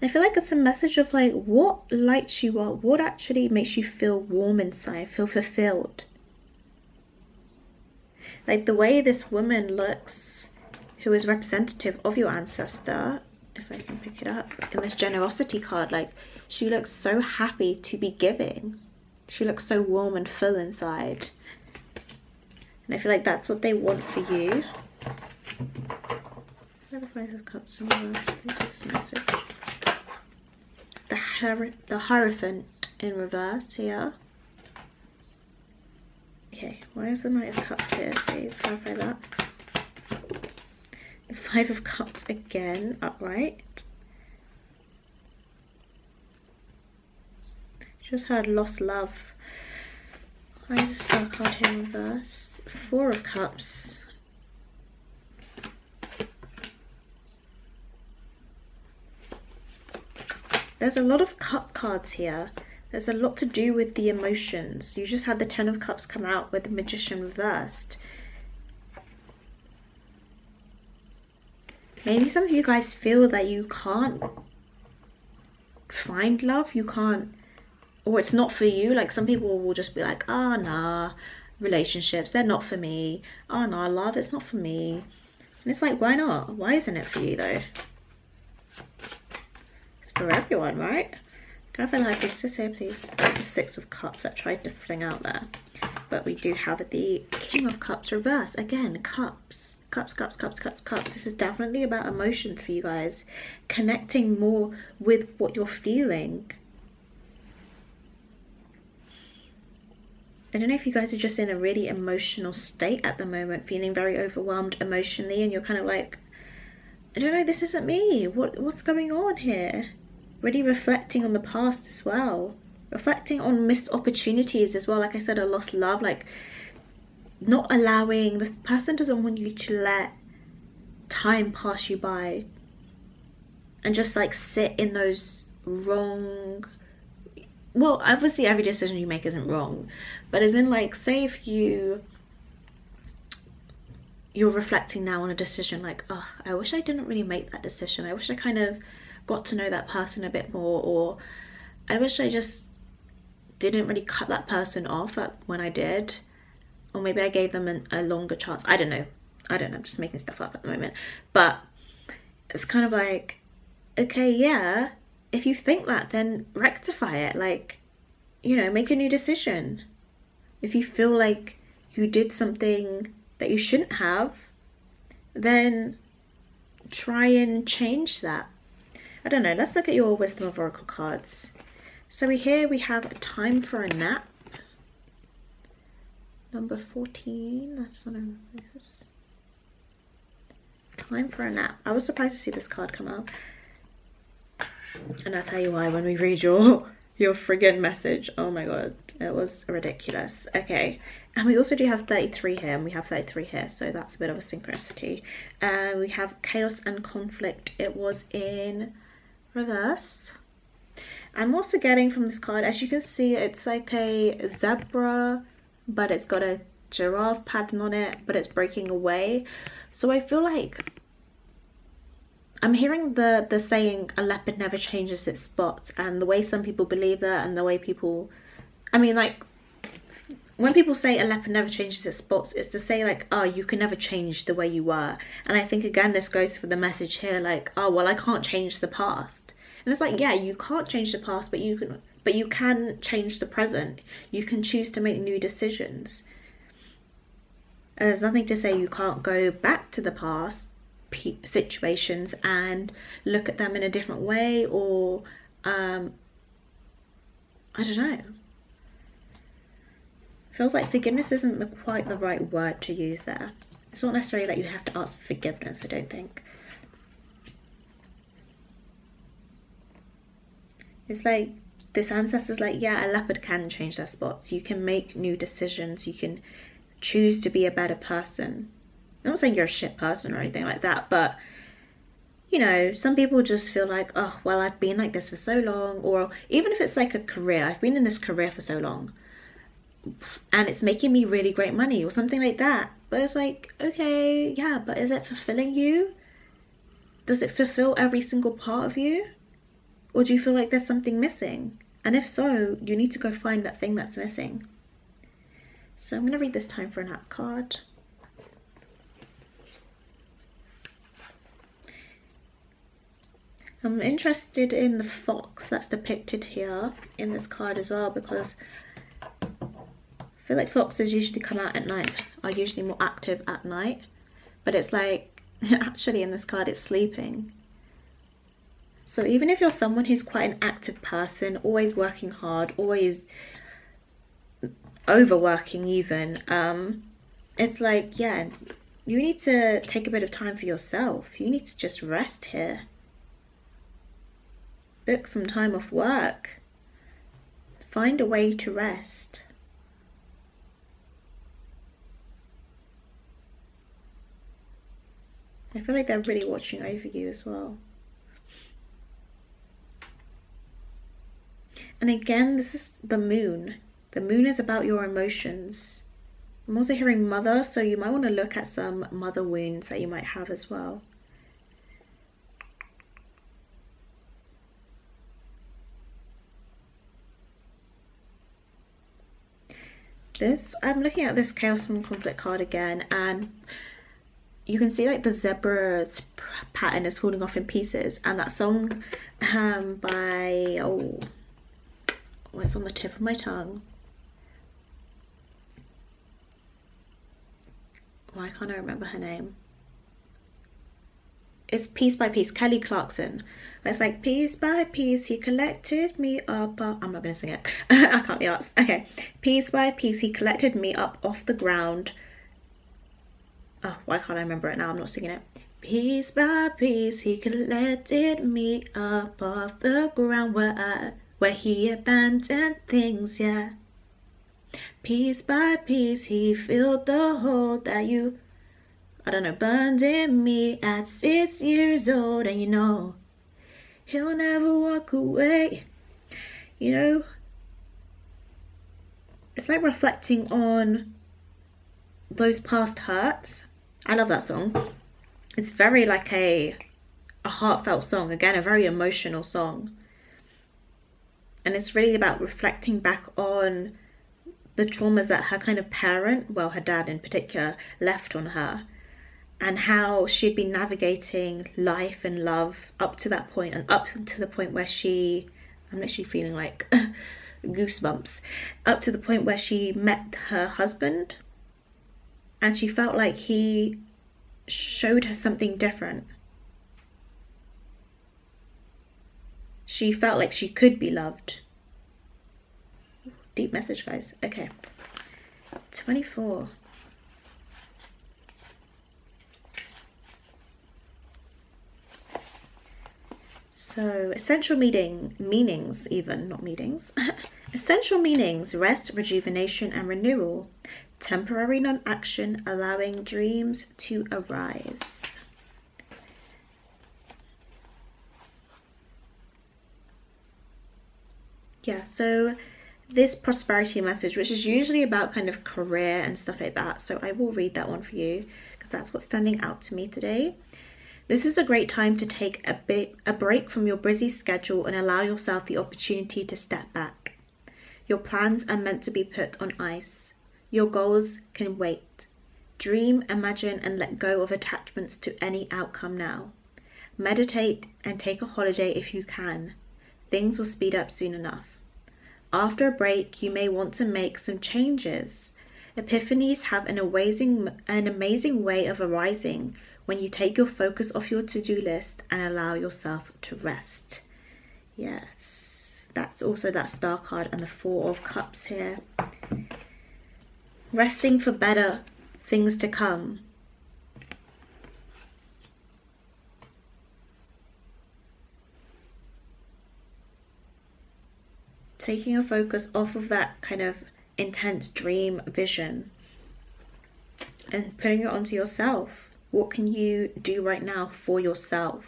I feel like it's a message of like what lights you up, what actually makes you feel warm inside, feel fulfilled. Like the way this woman looks, who is representative of your ancestor, if I can pick it up, in this generosity card, like she looks so happy to be giving. She looks so warm and full inside. And I feel like that's what they want for you. The Five of Cups in reverse, please, for this message. The Hierophant in reverse here. Okay, why is the Knight of Cups here? Please clarify that. The Five of Cups again, upright. Just heard lost love. Why is the Star card here in reverse? Four of Cups. There's a lot of cup cards here. There's a lot to do with the emotions. You just had the Ten of Cups come out with the Magician reversed. Maybe some of you guys feel that you can't find love. You can't, or it's not for you. Like some people will just be like, oh nah, relationships, they're not for me. Oh nah, love, it's not for me. And it's like, why not? Why isn't it for you though? For everyone, right? Can I find the High Priestess here, please? That's the Six of Cups that tried to fling out there. But we do have the King of Cups reversed. Again, cups. Cups, cups, cups, cups, cups. This is definitely about emotions for you guys. Connecting more with what you're feeling. I don't know if you guys are just in a really emotional state at the moment, feeling very overwhelmed emotionally, and you're kind of like, I don't know, this isn't me. What's going on here? Really reflecting on the past as well. Reflecting on missed opportunities as well. Like I said, a lost love. Like not allowing, this person doesn't want you to let time pass you by. And just like sit in those wrong... Well, obviously every decision you make isn't wrong. But as in like, say if you're reflecting now on a decision like, oh, I wish I didn't really make that decision. I wish I kind of got to know that person a bit more, or I wish I just didn't really cut that person off when I did, or maybe I gave them a longer chance. I don't know, I'm just making stuff up at the moment. But it's kind of like, okay, yeah, if you think that, then rectify it. Like, you know, make a new decision. If you feel like you did something that you shouldn't have, then try and change that. I don't know, let's look at your Wisdom of Oracle cards. So here we have a Time for a Nap. Number 14, that's not this. Time for a Nap. I was surprised to see this card come out. And I'll tell you why when we read your friggin' message. Oh my god, it was ridiculous. Okay, and we also do have 33 here, and we have 33 here, so that's a bit of a synchronicity. We have Chaos and Conflict. It was in reverse. I'm also getting from this card, as you can see, it's like a zebra, but it's got a giraffe pattern on it, but it's breaking away. So I feel like I'm hearing the saying, a leopard never changes its spots, and the way some people believe that, and the way people, I mean, like, when people say a leopard never changes its spots, it's to say like, oh, you can never change the way you were. And I think again this goes for the message here, like, oh well, I can't change the past. And it's like, yeah, you can't change the past, but you can change the present. You can choose to make new decisions. And there's nothing to say you can't go back to the past situations and look at them in a different way, or I don't know. Feels like forgiveness isn't quite the right word to use there. It's not necessarily that you have to ask for forgiveness, I don't think. It's like this ancestor's like, yeah, a leopard can change their spots. You can make new decisions. You can choose to be a better person. I'm not saying you're a shit person or anything like that, but you know, some people just feel like, oh, well, I've been like this for so long, or even if it's like a career, I've been in this career for so long and it's making me really great money or something like that. But it's like, okay, yeah, but is it fulfilling you? Does it fulfill every single part of you? Or do you feel like there's something missing? And if so, you need to go find that thing that's missing. So I'm going to read this Time for a Nap card. I'm interested in the fox that's depicted here in this card as well, because I feel like foxes usually come out at night, are usually more active at night. But it's like, actually in this card it's sleeping. So even if you're someone who's quite an active person, always working hard, always overworking even, it's like, yeah, you need to take a bit of time for yourself. You need to just rest here. Book some time off work. Find a way to rest. I feel like they're really watching over you as well. And again, this is the moon. The moon is about your emotions. I'm also hearing mother, so you might want to look at some mother wounds that you might have as well. I'm looking at this Chaos and Conflict card again, and you can see like the zebra's pattern is falling off in pieces, and that song by, oh, it's on the tip of my tongue. Why can't I remember her name? It's Piece by Piece, Kelly Clarkson. It's like, piece by piece he collected me up. I'm not gonna sing it. I can't be asked. Okay. Piece by piece he collected me up off the ground. Oh, why can't I remember it now? I'm not singing it. Piece by piece he collected me up off the ground where he abandoned things, yeah. Piece by piece he filled the hole that you, I don't know, burned in me at 6 years old. And you know, he'll never walk away. You know, it's like reflecting on those past hurts. I love that song. It's very like a heartfelt song. Again, a very emotional song. And it's really about reflecting back on the traumas that her kind of parent, well, her dad in particular, left on her. And how she'd been navigating life and love up to that point, and up to the point where I'm literally feeling like goosebumps, up to the point where she met her husband and she felt like he showed her something different. She felt like she could be loved. Deep message, guys. Okay. 24. So, essential meanings even, not meetings. Essential meanings: rest, rejuvenation, and renewal. Temporary non-action, allowing dreams to arise. Yeah, so this prosperity message, which is usually about kind of career and stuff like that. So I will read that one for you because that's what's standing out to me today. This is a great time to take a break from your busy schedule and allow yourself the opportunity to step back. Your plans are meant to be put on ice. Your goals can wait. Dream, imagine, and let go of attachments to any outcome now. Meditate and take a holiday if you can. Things will speed up soon enough. After a break, you may want to make some changes. Epiphanies have an amazing way of arising when you take your focus off your to-do list and allow yourself to rest. Yes, that's also that Star card and the Four of Cups here. Resting for better things to come. Taking your focus off of that kind of intense dream vision and putting it onto yourself. What can you do right now for yourself?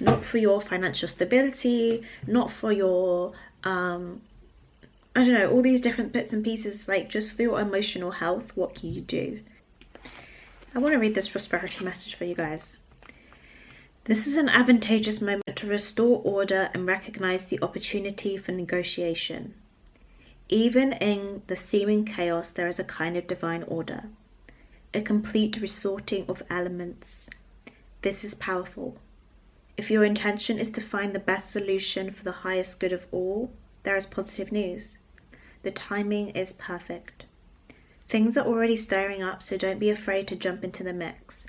Not for your financial stability, not for your I don't know, all these different bits and pieces, like just for your emotional health. What can you do? I want to read this prosperity message for you guys. This is an advantageous moment to restore order and recognize the opportunity for negotiation. Even in the seeming chaos, there is a kind of divine order, a complete resorting of elements. This is powerful. If your intention is to find the best solution for the highest good of all, there is positive news. The timing is perfect. Things are already stirring up, so don't be afraid to jump into the mix.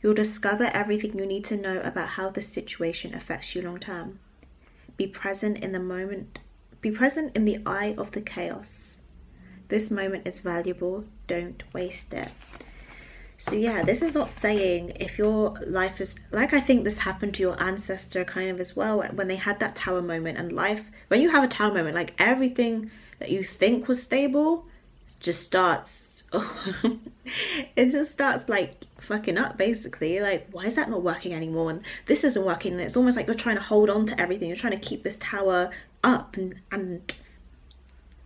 You'll discover everything you need to know about how the situation affects you long term. Be present in the moment. Be present in the eye of the chaos. This moment is valuable. Don't waste it. So yeah, this is not saying if your life is like, I think this happened to your ancestor kind of as well, when they had that tower moment. And life, when you have a tower moment, like everything that you think was stable just starts it just starts like fucking up, basically. Like, why is that not working anymore, and this isn't working, and it's almost like you're trying to hold on to everything. You're trying to keep this tower up and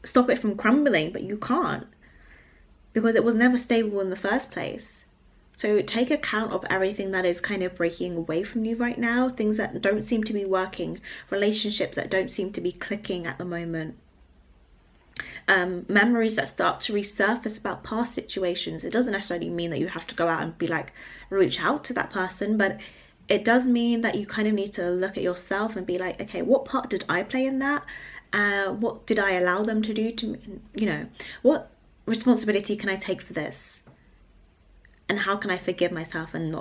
stop it from crumbling, but you can't, because it was never stable in the first place. So take account of everything that is kind of breaking away from you right now, things that don't seem to be working, relationships that don't seem to be clicking at the moment, memories that start to resurface about past situations. It doesn't necessarily mean that you have to go out and be like, reach out to that person, but it does mean that you kind of need to look at yourself and be like, okay, what part did I play in that? What did I allow them to do to me? You know, what responsibility can I take for this? And how can I forgive myself and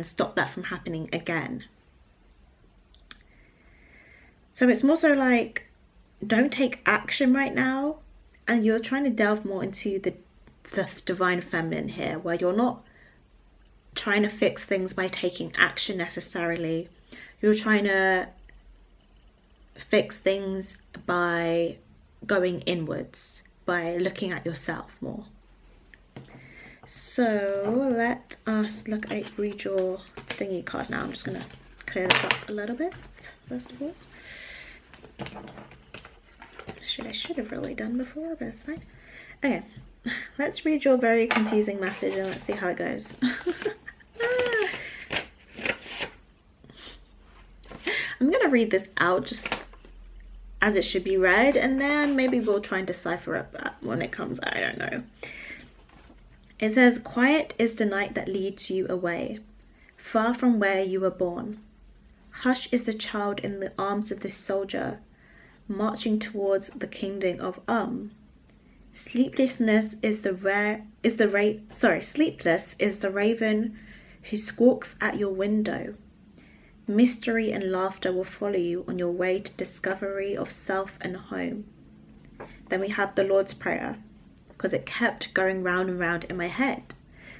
stop that from happening again? So it's more so like, don't take action right now, and you're trying to delve more into the divine feminine here, where you're not trying to fix things by taking action necessarily. You're trying to fix things by going inwards, by looking at yourself more. So let us read your thingy card now. I'm just gonna clear this up a little bit first of all. I should have really done before, but it's fine. Okay, let's read your very confusing message and let's see how it goes. I'm gonna read this out just as it should be read, and then maybe we'll try and decipher it when it comes. I don't know. It says, quiet is the night that leads you away, far from where you were born. Hush is the child in the arms of this soldier, marching towards the kingdom of Sleepless is the raven who squawks at your window. Mystery and laughter will follow you on your way to discovery of self and home. Then we have the Lord's Prayer, because it kept going round and round in my head,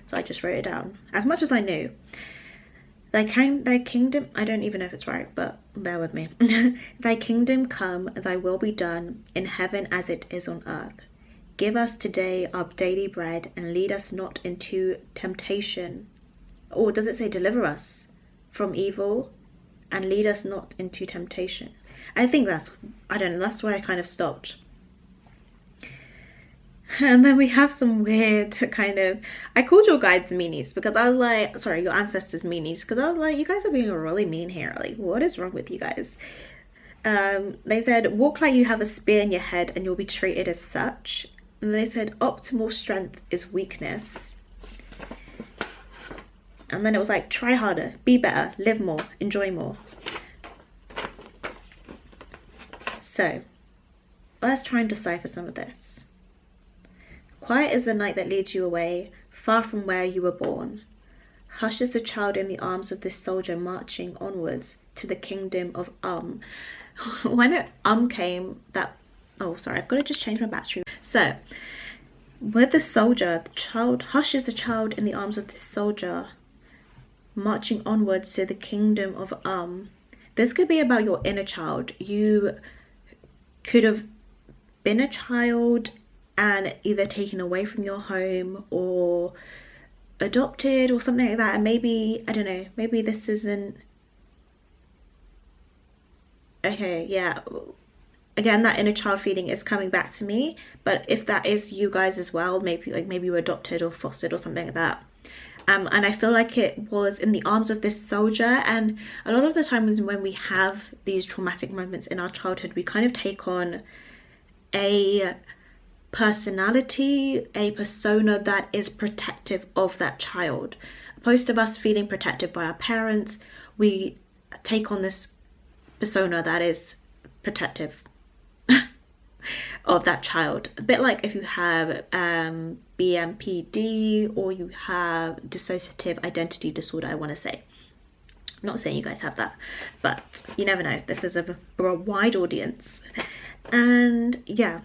so I just wrote it down as much as I knew. Thy kingdom, I don't even know if it's right, but bear with me. Thy kingdom come, thy will be done, in heaven as it is on earth. Give us today our daily bread, and lead us not into temptation. Or does it say deliver us from evil, and lead us not into temptation? I think that's where I kind of stopped. And then we have some weird kind of, I called your guides meanies because I was like, sorry, your ancestors meanies, because I was like, you guys are being really mean here. Like, what is wrong with you guys? They said, walk like you have a spear in your head and you'll be treated as such. And they said, optimal strength is weakness. And then it was like, try harder, be better, live more, enjoy more. So let's try and decipher some of this. Quiet is the night that leads you away, far from where you were born. Hush is the child in the arms of this soldier marching onwards to the kingdom of When it came, that, oh sorry, I've got to just change my battery. So, with the soldier, the child, hush is the child in the arms of this soldier marching onwards to the kingdom of This could be about your inner child. You could have been a child and either taken away from your home or adopted or something like that. And maybe, I don't know, maybe this isn't okay. Yeah, again, that inner child feeling is coming back to me. But if that is you guys as well, maybe like maybe you were adopted or fostered or something like that. And I feel like it was in the arms of this soldier. And a lot of the times when we have these traumatic moments in our childhood, we kind of take on a personality, a persona that is protective of that child. Opposed to us feeling protected by our parents, we take on this persona that is protective of that child. A bit like if you have BMPD or you have dissociative identity disorder, I want to say. I'm not saying you guys have that, but you never know. This is a wide audience. And yeah,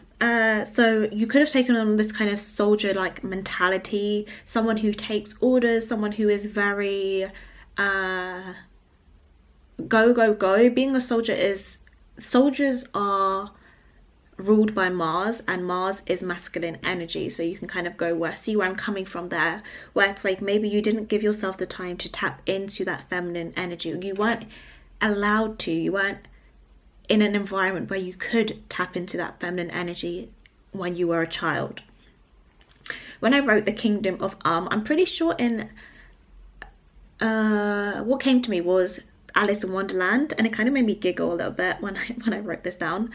so you could have taken on this kind of soldier-like mentality, someone who takes orders, someone who is very go, go, go. Being a soldier is, soldiers are ruled by Mars, and Mars is masculine energy. So you can kind of go see where I'm coming from there, where it's like maybe you didn't give yourself the time to tap into that feminine energy. You weren't allowed to, you weren't in an environment where you could tap into that feminine energy when you were a child. When I wrote the Kingdom of I'm pretty sure in what came to me was Alice in Wonderland, and it kind of made me giggle a little bit when I wrote this down,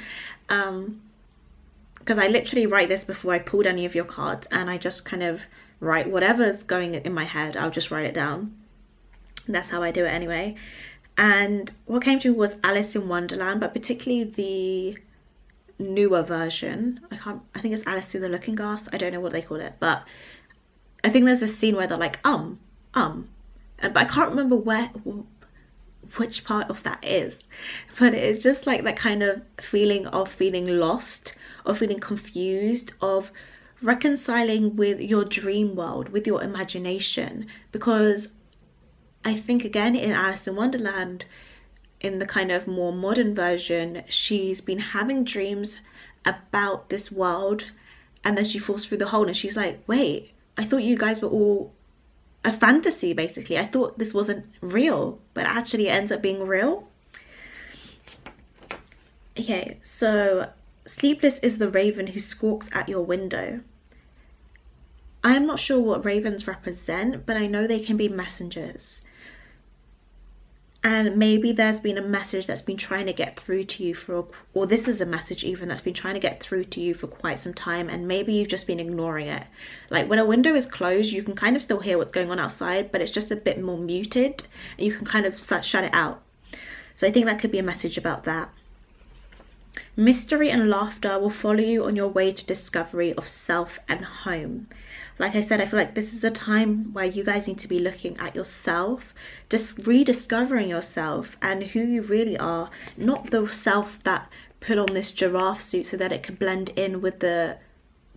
because I literally write this before I pulled any of your cards, and I just kind of write whatever's going in my head. I'll just write it down. That's how I do it anyway. And what came to me was Alice in Wonderland, but particularly the newer version. I think it's Alice Through the Looking Glass. I don't know what they call it, but I think there's a scene where they're like but I can't remember which part of that is, but it's just like that kind of feeling of feeling lost, of feeling confused, of reconciling with your dream world, with your imagination. Because I think again in Alice in Wonderland, in the kind of more modern version, she's been having dreams about this world, and then she falls through the hole and she's like, wait, I thought you guys were all a fantasy, basically. I thought this wasn't real, but actually it ends up being real. Okay, so sleepless is the raven who squawks at your window. I am not sure what ravens represent, but I know they can be messengers. And maybe there's been a message that's been trying to get through to you or this is a message even that's been trying to get through to you for quite some time, and maybe you've just been ignoring it. Like when a window is closed, you can kind of still hear what's going on outside, but it's just a bit more muted, and you can kind of shut it out. So I think that could be a message about that. Mystery and laughter will follow you on your way to discovery of self and home. Like I said, I feel like this is a time where you guys need to be looking at yourself, just rediscovering yourself and who you really are, not the self that put on this giraffe suit so that it can blend in with the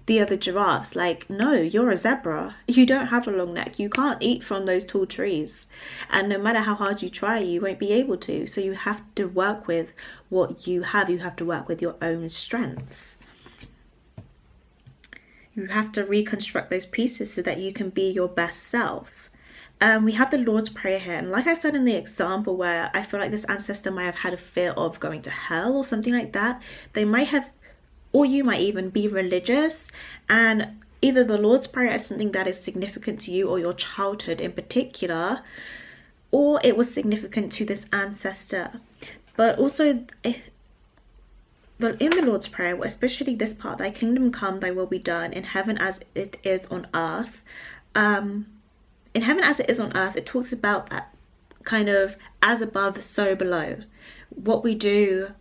other giraffes. Like, no, you're a zebra. You don't have a long neck. You can't eat from those tall trees. And no matter how hard you try, you won't be able to. So you have to work with what you have. You have to work with your own strengths. You have to reconstruct those pieces so that you can be your best self. We have the Lord's Prayer here, and like I said in the example where I feel like this ancestor might have had a fear of going to hell or something like that, they might have, or you might even be religious, and either the Lord's Prayer is something that is significant to you or your childhood in particular, or it was significant to this ancestor. But also, in the Lord's Prayer, especially this part, thy kingdom come, thy will be done in heaven as it is on earth. In heaven as it is on earth, it talks about that kind of as above, so below. What we do,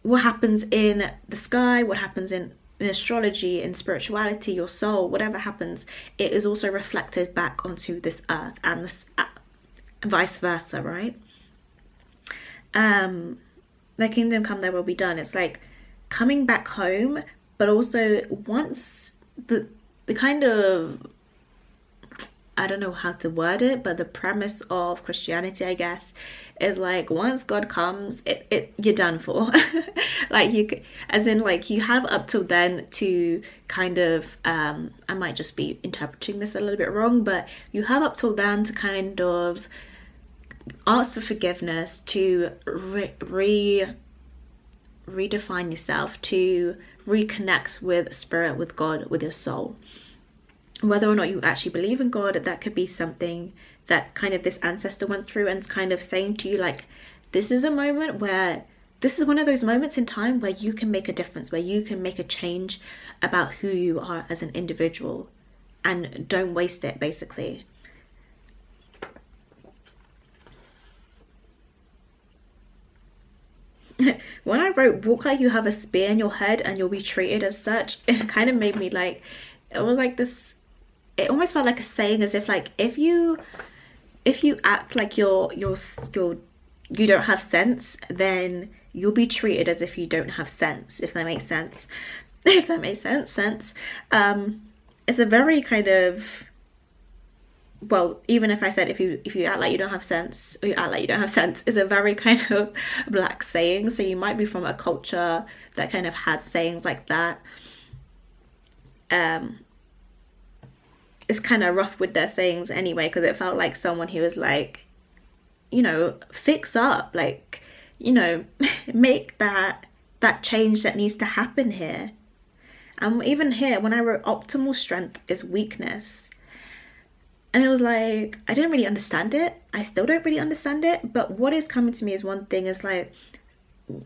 what happens in the sky, what happens in astrology, in spirituality, your soul, whatever happens, it is also reflected back onto this earth, and this vice versa, right? Thy kingdom come, thy will be done. It's like coming back home, but also once the kind of, I don't know how to word it, but the premise of Christianity, I guess, is like once God comes, you're done for. Like as in like you have up till then to kind of I might just be interpreting this a little bit wrong, but you have up till then to kind of ask for forgiveness, to redefine yourself, to reconnect with spirit, with God, with your soul. Whether or not you actually believe in God, that could be something that kind of this ancestor went through and kind of saying to you like, this is a moment where, this is one of those moments in time where you can make a difference, where you can make a change about who you are as an individual, and don't waste it, basically. When I wrote walk like you have a spear in your head and you'll be treated as such, it kind of made me like, it was like this, it almost felt like a saying, as if like if you act like you don't have sense, then you'll be treated as if you don't have sense, if that makes sense. If that makes sense. It's a very kind of, well, even if I said if you act like you don't have sense, or you act like you don't have sense, is a very kind of black saying. So you might be from a culture that kind of has sayings like that. It's kind of rough with their sayings anyway, because it felt like someone who was like, you know, fix up, like, you know, make that change that needs to happen here. And even here, when I wrote optimal strength is weakness, and it was like, I didn't really understand it. I still don't really understand it. But what is coming to me is one thing, is like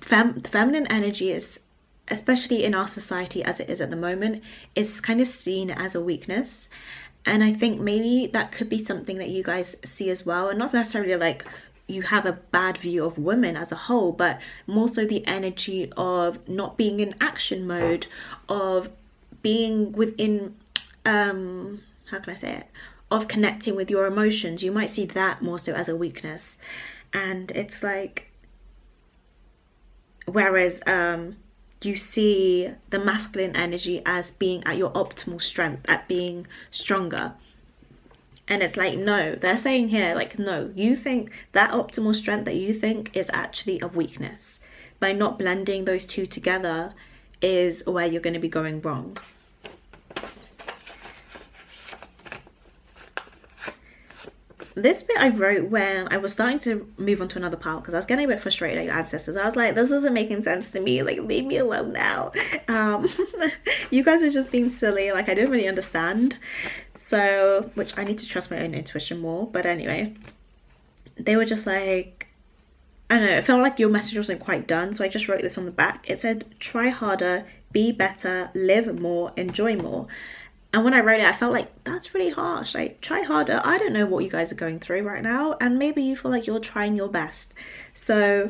feminine energy is, especially in our society as it is at the moment, is kind of seen as a weakness. And I think maybe that could be something that you guys see as well. And not necessarily like you have a bad view of women as a whole, but more so the energy of not being in action mode, of being within, how can I say it? Of connecting with your emotions. You might see that more so as a weakness. And it's like, whereas you see the masculine energy as being at your optimal strength, at being stronger. And it's like, no, they're saying here, like, no, you think that optimal strength that you think is actually a weakness. By not blending those two together is where you're going to be going wrong. This bit I wrote when I was starting to move on to another part, because I was getting a bit frustrated at your ancestors. I was like, this isn't making sense to me, like, leave me alone now. You guys are just being silly, like, I don't really understand. So, which I need to trust my own intuition more. But anyway, they were just like, I don't know, it felt like your message wasn't quite done, so I just wrote this on the back. It said, try harder, be better, live more, enjoy more. And when I wrote it, I felt like, that's really harsh. Like, try harder. I don't know what you guys are going through right now, and maybe you feel like you're trying your best. So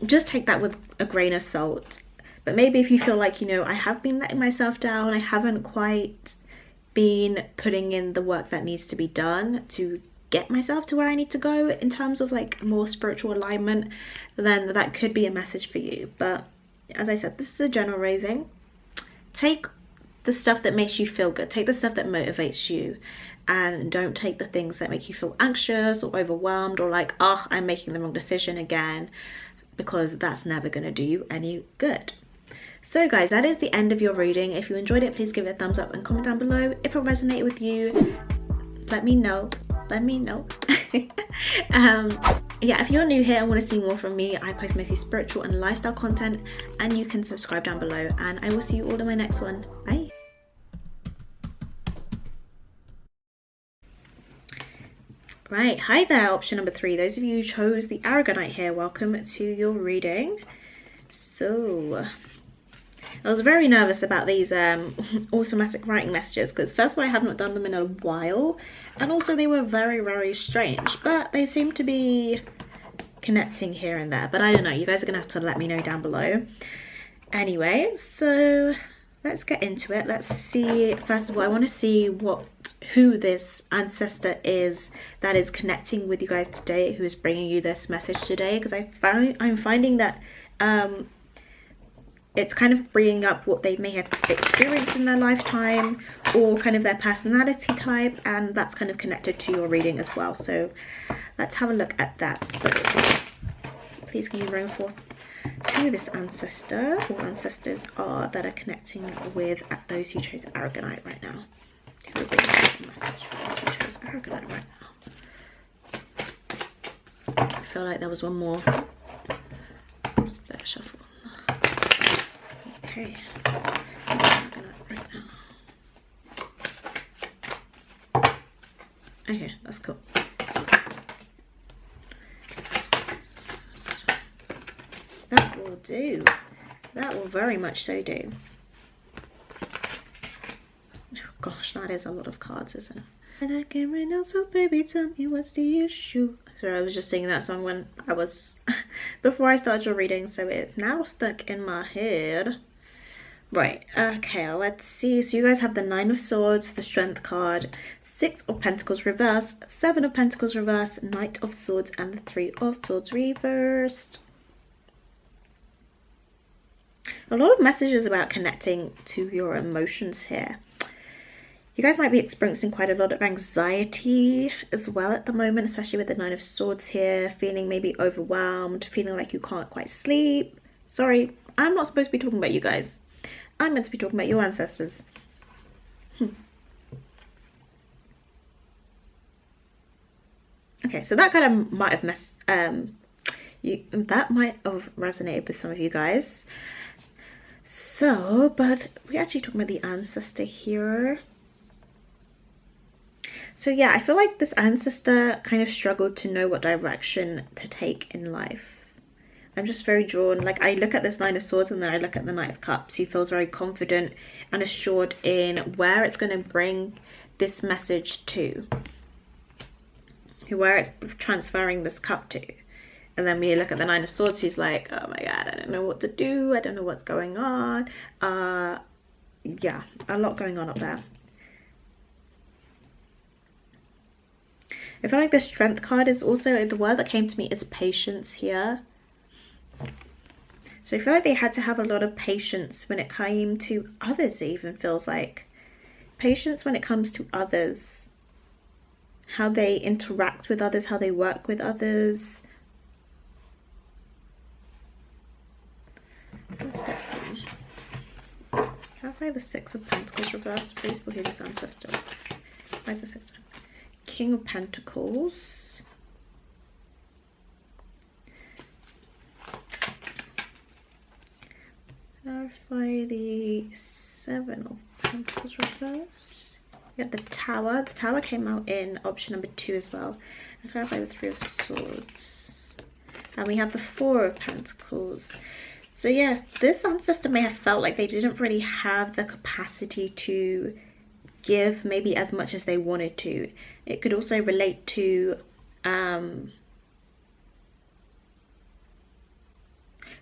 just take that with a grain of salt. But maybe if you feel like, you know, I have been letting myself down, I haven't quite been putting in the work that needs to be done to get myself to where I need to go in terms of like more spiritual alignment, then that could be a message for you. But as I said, this is a general raising. Take the stuff that makes you feel good, take the stuff that motivates you, and don't take the things that make you feel anxious or overwhelmed, or like, oh, I'm making the wrong decision again, because that's never going to do you any good. So guys, that is the end of your reading. If you enjoyed it, please give it a thumbs up and comment down below. If it resonated with you, let me know. Yeah, if you're new here and want to see more from me, I post mostly spiritual and lifestyle content, and you can subscribe down below, and I will see you all in my next one. Bye. Right, hi there, option number 3. Those of you who chose the Aragonite here, welcome to your reading. So I was very nervous about these automatic writing messages, because first of all, I have not done them in a while, and also they were very, very strange, but they seem to be connecting here and there. But I don't know, you guys are gonna have to let me know down below. Anyway, so let's get into it. Let's see, first of all, I want to see who this ancestor is that is connecting with you guys today, who is bringing you this message today, because I'm finding that it's kind of bringing up what they may have experienced in their lifetime, or kind of their personality type, and that's kind of connected to your reading as well. So let's have a look at that. So please can you bring forth who this ancestor or ancestors are that are connecting with those who chose Aragonite right now. Who would bring a message for those who chose Aragonite right now? I feel like there was one more. Split shuffle. Okay. Aragonite right now. Okay, that's cool. That will do. That will very much so do. Oh gosh, that is a lot of cards, isn't it? And I can't right now, so baby, tell me what's the issue. Sorry, I was just singing that song when I was before I started your reading, so it's now stuck in my head. Right, okay, let's see. So you guys have the Nine of Swords, the Strength card, Six of Pentacles reversed, Seven of Pentacles reversed, Knight of Swords, and the Three of Swords reversed. A lot of messages about connecting to your emotions here. You guys might be experiencing quite a lot of anxiety as well at the moment, especially with the Nine of Swords here, feeling maybe overwhelmed, feeling like you can't quite sleep. Sorry, I'm not supposed to be talking about you guys. I'm meant to be talking about your ancestors. Okay, so that kind of might have that might have resonated with some of you guys. So, but we're actually talking about the ancestor here. So yeah, I feel like this ancestor kind of struggled to know what direction to take in life. I'm just very drawn, like I look at this Nine of Swords and then I look at the Knight of Cups. He feels very confident and assured in where it's going to bring this message to, where it's transferring this cup to. And then we look at the Nine of Swords, he's like, oh my god, I don't know what to do, I don't know what's going on. Yeah, a lot going on up there. I feel like the Strength card is also, the word that came to me is patience here. So I feel like they had to have a lot of patience when it came to others, it even feels like. Patience when it comes to others. How they interact with others, how they work with others. Let's get some. Clarify the Six of Pentacles reversed, please, for who this ancestor is. Why is the Six of Pentacles? King of Pentacles. Clarify the Seven of Pentacles reversed. We have the Tower. The Tower came out in option number 2 as well. And clarify the Three of Swords. And we have the Four of Pentacles. So yes, this ancestor may have felt like they didn't really have the capacity to give maybe as much as they wanted to. It could also relate to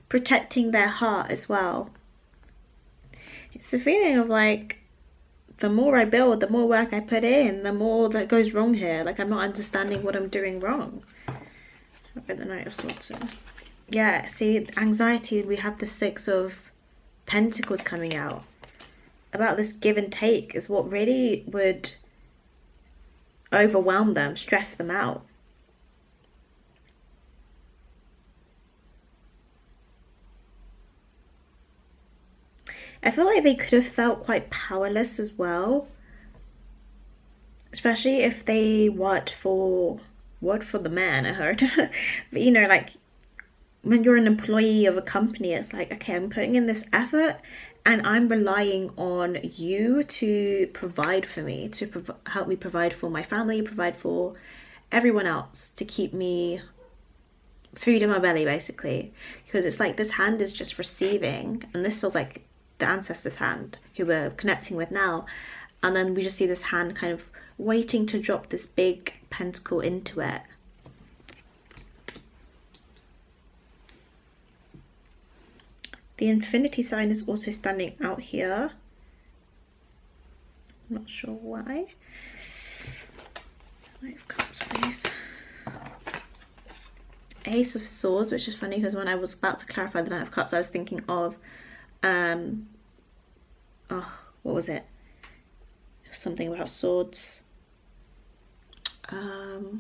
protecting their heart as well. It's a feeling of like, the more I build, the more work I put in, the more that goes wrong here. Like I'm not understanding what I'm doing wrong. I'll put the Knight of Swords in. Yeah, see, anxiety, we have the Six of Pentacles coming out. About this give and take is what really would overwhelm them, stress them out. I feel like they could have felt quite powerless as well, especially if they worked for the man, I heard. But you know, like when you're an employee of a company, it's like, okay, I'm putting in this effort and I'm relying on you to provide for me, to help me provide for my family, provide for everyone else, to keep me food in my belly, basically. Because it's like this hand is just receiving, and this feels like the ancestor's hand who we're connecting with now. And then we just see this hand kind of waiting to drop this big pentacle into it. The infinity sign is also standing out here. I'm not sure why. Knight of Cups, please. Ace of Swords, which is funny because when I was about to clarify the Knight of Cups, I was thinking of Oh, what was it? Something about swords. Oh,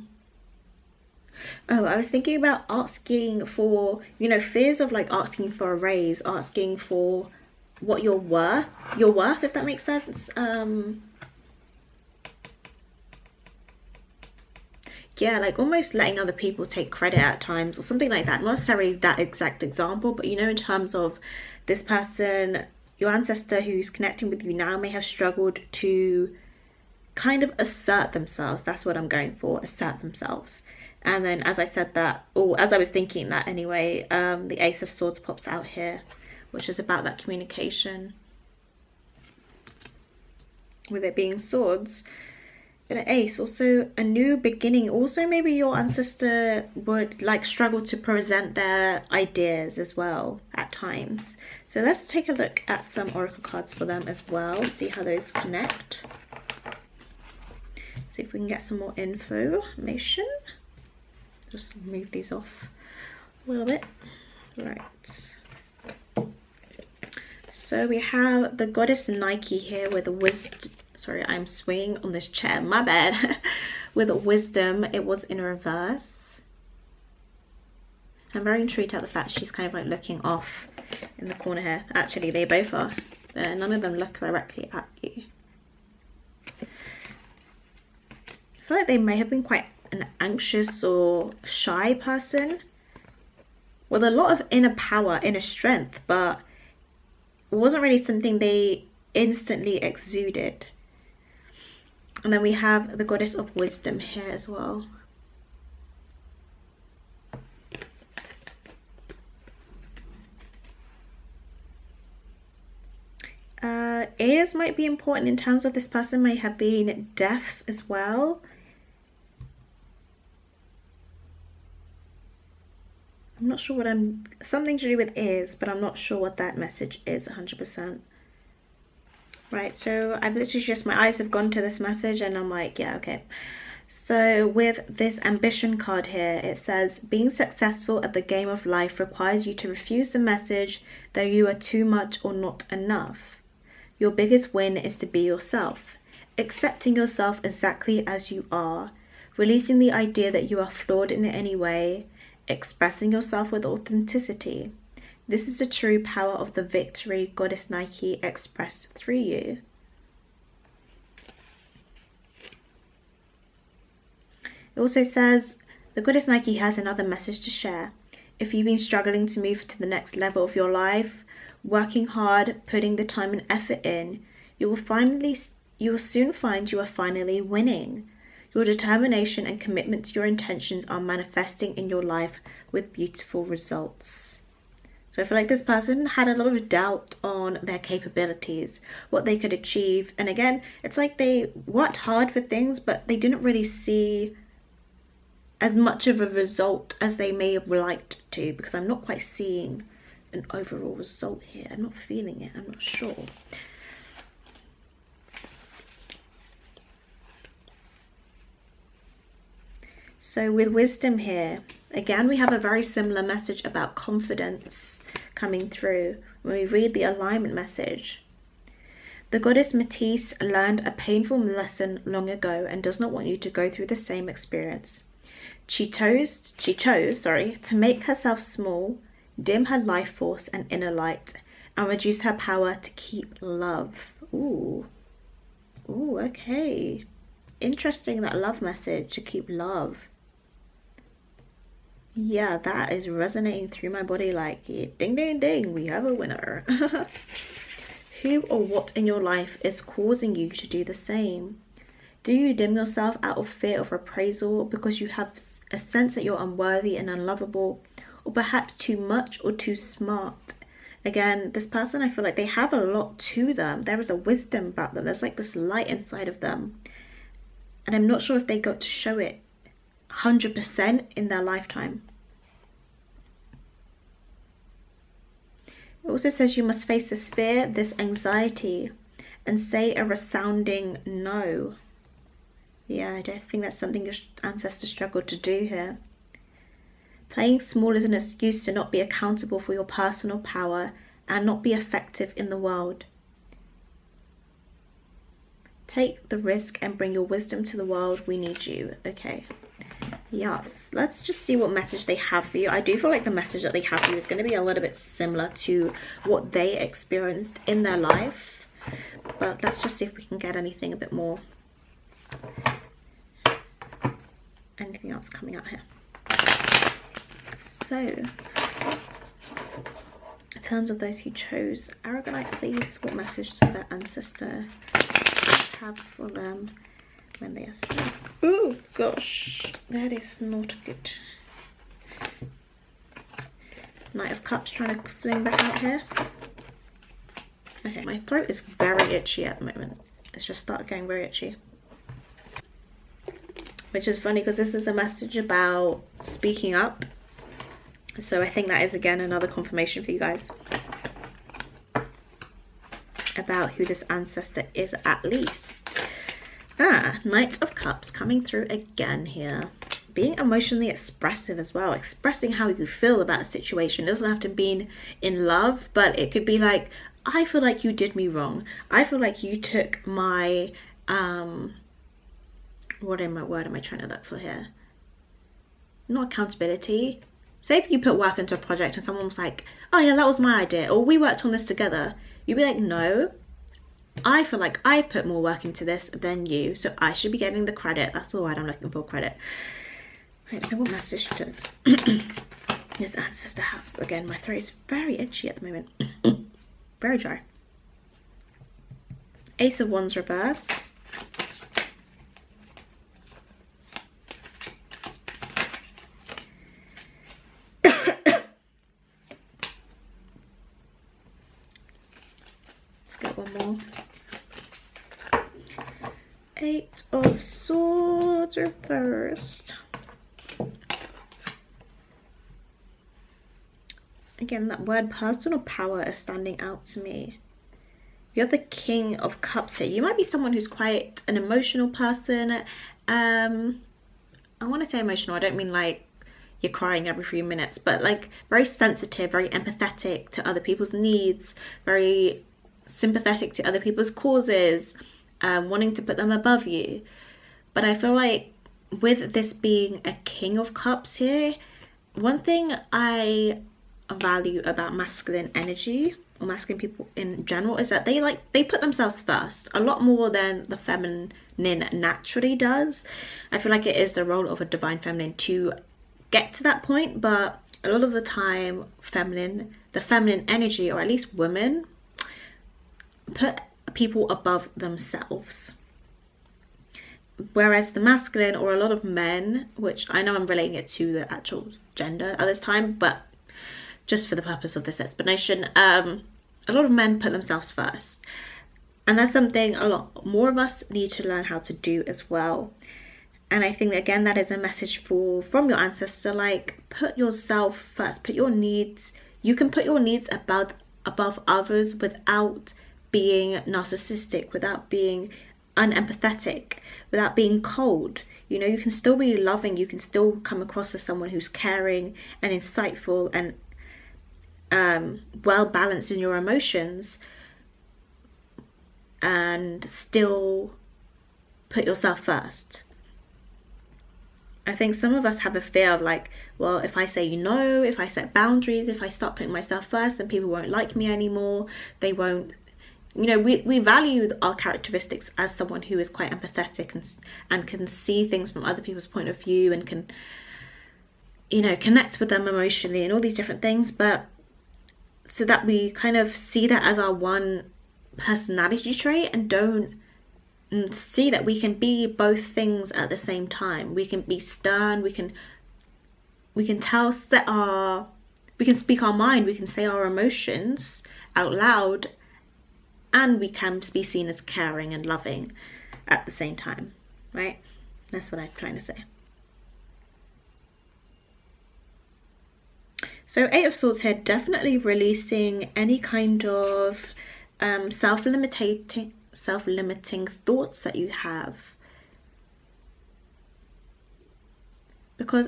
I was thinking about asking for, you know, fears of like asking for a raise, asking for what you're worth, if that makes sense. Yeah, like almost letting other people take credit at times or something like that. Not necessarily that exact example, but you know, in terms of this person, your ancestor who's connecting with you now may have struggled to kind of assert themselves. That's what I'm going for, assert themselves. And then as I said that, or as I was thinking that anyway, the Ace of Swords pops out here, which is about that communication. With it being swords, the Ace, also a new beginning. Also maybe your ancestor would like struggle to present their ideas as well at times. So let's take a look at some oracle cards for them as well, see how those connect. See if we can get some more information. Just move these off a little bit. Right. So we have the goddess Nike here with a wisdom. Sorry, I'm swinging on this chair, my bad. With wisdom, it was in reverse. I'm very intrigued at the fact she's kind of like looking off in the corner here. Actually, they both are. None of them look directly at you. I feel like they may have been quite an anxious or shy person with a lot of inner power, inner strength, but it wasn't really something they instantly exuded. And then we have the goddess of wisdom here as well. Ears might be important in terms of this person may have been deaf as well. I'm not sure what something to do with ears, but I'm not sure what that message is 100%. Right, so I've literally just, my eyes have gone to this message and I'm like, yeah, okay. So with this ambition card here, it says, being successful at the game of life requires you to refuse the message that you are too much or not enough. Your biggest win is to be yourself, accepting yourself exactly as you are, releasing the idea that you are flawed in any way, expressing yourself with authenticity. This is the true power of the victory goddess Nike expressed through you. It also says, the goddess Nike has another message to share. If you've been struggling to move to the next level of your life, working hard, putting the time and effort in, you will soon find you are finally winning. Your determination and commitment to your intentions are manifesting in your life with beautiful results. So I feel like this person had a lot of doubt on their capabilities, what they could achieve. And again, it's like they worked hard for things, but they didn't really see as much of a result as they may have liked to, because I'm not quite seeing an overall result here. I'm not feeling it. I'm not sure. So with wisdom here, again, we have a very similar message about confidence coming through when we read the alignment message. The goddess Matisse learned a painful lesson long ago and does not want you to go through the same experience. She chose, to make herself small, dim her life force and inner light, and reduce her power to keep love. Ooh, okay. Interesting, that love message, to keep love. Yeah, that is resonating through my body like, ding, ding, ding, we have a winner. Who or what in your life is causing you to do the same? Do you dim yourself out of fear of appraisal because you have a sense that you're unworthy and unlovable, or perhaps too much or too smart? Again, this person, I feel like they have a lot to them. There is a wisdom about them. There's like this light inside of them. And I'm not sure if they got to show it 100% in their lifetime. It also says you must face this fear, this anxiety, and say a resounding no. Yeah, I don't think that's something your ancestors struggled to do here. Playing small is an excuse to not be accountable for your personal power and not be effective in the world. Take the risk and bring your wisdom to the world. We need you. Okay. Yes. Let's just see what message they have for you. I do feel like the message that they have for you is going to be a little bit similar to what they experienced in their life. But let's just see if we can get anything a bit more. Anything else coming out here? So, in terms of those who chose Aragonite, please, what message does their ancestor have for them when they are asleep? Oh gosh, that is not good. Knight of Cups trying to fling back out here. Okay, my throat is very itchy at the moment. It's just started getting very itchy. Which is funny because this is a message about speaking up. So I think that is again another confirmation for you guys about who this ancestor is, at least. Knight of Cups coming through again here. Being emotionally expressive as well, expressing how you feel about a situation. It doesn't have to be in love, but it could be like, I feel like you did me wrong. I feel like you took my what word am I trying to look for here? Not accountability. Say if you put work into a project and someone was like, oh yeah, that was my idea, or we worked on this together. You'd be like, no, I feel like I put more work into this than you, so I should be getting the credit. That's the word I'm looking for, credit. Right, so what message does this ancestor have? Again, my throat is very itchy at the moment. Very dry. Ace of Wands reverse. One more. Eight of Swords reversed. Again, that word personal power is standing out to me. You have the King of Cups here. You might be someone who's quite an emotional person. I want to say emotional. I don't mean like you're crying every few minutes, but like very sensitive, very empathetic to other people's needs, very sympathetic to other people's causes, wanting to put them above you. But I feel like with this being a King of Cups here, one thing I value about masculine energy, or masculine people in general, is that they put themselves first a lot more than the feminine naturally does. I feel like it is the role of a divine feminine to get to that point, but a lot of the time the feminine energy, or at least women, put people above themselves, whereas the masculine, or a lot of men, which I know I'm relating it to the actual gender at this time, but just for the purpose of this explanation, a lot of men put themselves first, and that's something a lot more of us need to learn how to do as well. And I think again that is a message from your ancestor, like, put yourself first, put your needs. You can put your needs above others without being narcissistic, without being unempathetic, without being cold. You know, you can still be loving, you can still come across as someone who's caring and insightful and well balanced in your emotions, and still put yourself first. I think some of us have a fear of like, well, if I say no, if I set boundaries, if I start putting myself first, then people won't like me anymore. They won't, you know, we value our characteristics as someone who is quite empathetic and can see things from other people's point of view and can, you know, connect with them emotionally and all these different things. But so that we kind of see that as our one personality trait and don't see that we can be both things at the same time. We can be stern, we can speak our mind, we can say our emotions out loud, and we can be seen as caring and loving at the same time, right? That's what I'm trying to say. So 8 of Swords here, definitely releasing any kind of self-limiting thoughts that you have, because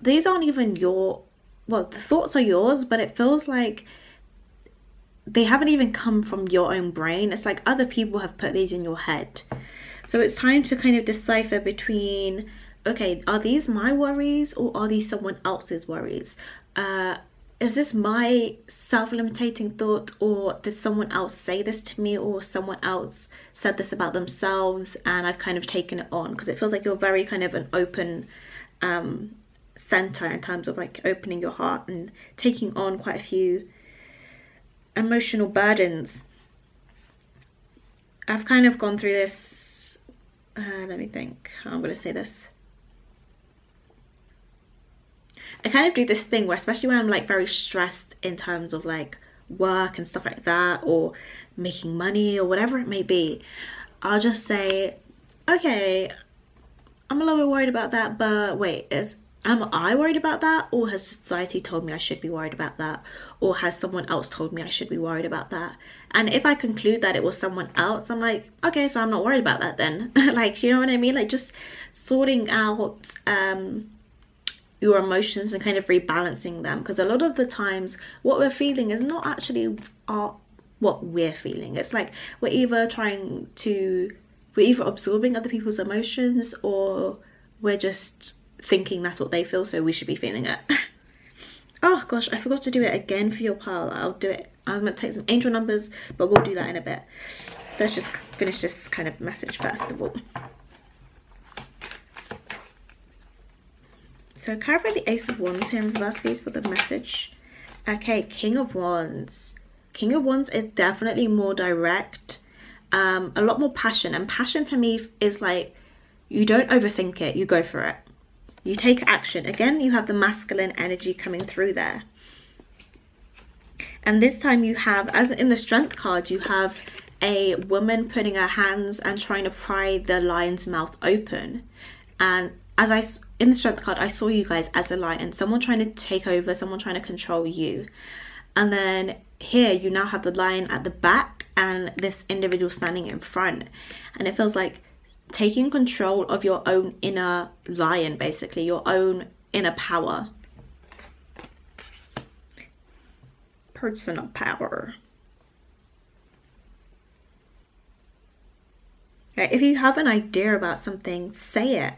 these aren't even the thoughts are yours, but it feels like they haven't even come from your own brain. It's like other people have put these in your head. So it's time to kind of decipher between, okay, are these my worries or are these someone else's worries? Is this my self-limiting thought, or did someone else say this to me, or someone else said this about themselves and I've kind of taken it on? Because it feels like you're very kind of an open center in terms of like opening your heart and taking on quite a few emotional burdens. I've kind of gone through this, let me think how I'm going to say this. I kind of do this thing where, especially when I'm like very stressed in terms of like work and stuff like that, or making money or whatever it may be, I'll just say, okay, I'm a little bit worried about that, but wait, am I worried about that, or has society told me I should be worried about that, or has someone else told me I should be worried about that? And if I conclude that it was someone else, I'm like, okay, so I'm not worried about that then. Like, you know what I mean? Like, just sorting out your emotions and kind of rebalancing them, because a lot of the times what we're feeling is not actually what we're feeling. It's like we're either absorbing other people's emotions, or we're just thinking that's what they feel, so we should be feeling it. Oh gosh, I forgot to do it again for your pile. I'll do it. I'm going to take some angel numbers, but we'll do that in a bit. Let's just finish this kind of message first of all. So clarify the Ace of Wands here in reverse, please, for the message. Okay, King of Wands. King of Wands is definitely more direct, a lot more passion. And passion for me is like, you don't overthink it, you go for it. You take action. Again, you have the masculine energy coming through there. And this time you have, as in the Strength card, you have a woman putting her hands and trying to pry the lion's mouth open. And in the Strength card, I saw you guys as a lion, someone trying to take over, someone trying to control you. And then here you now have the lion at the back and this individual standing in front. And it feels like taking control of your own inner lion, basically, your own inner power. Personal power. Right, if you have an idea about something, say it.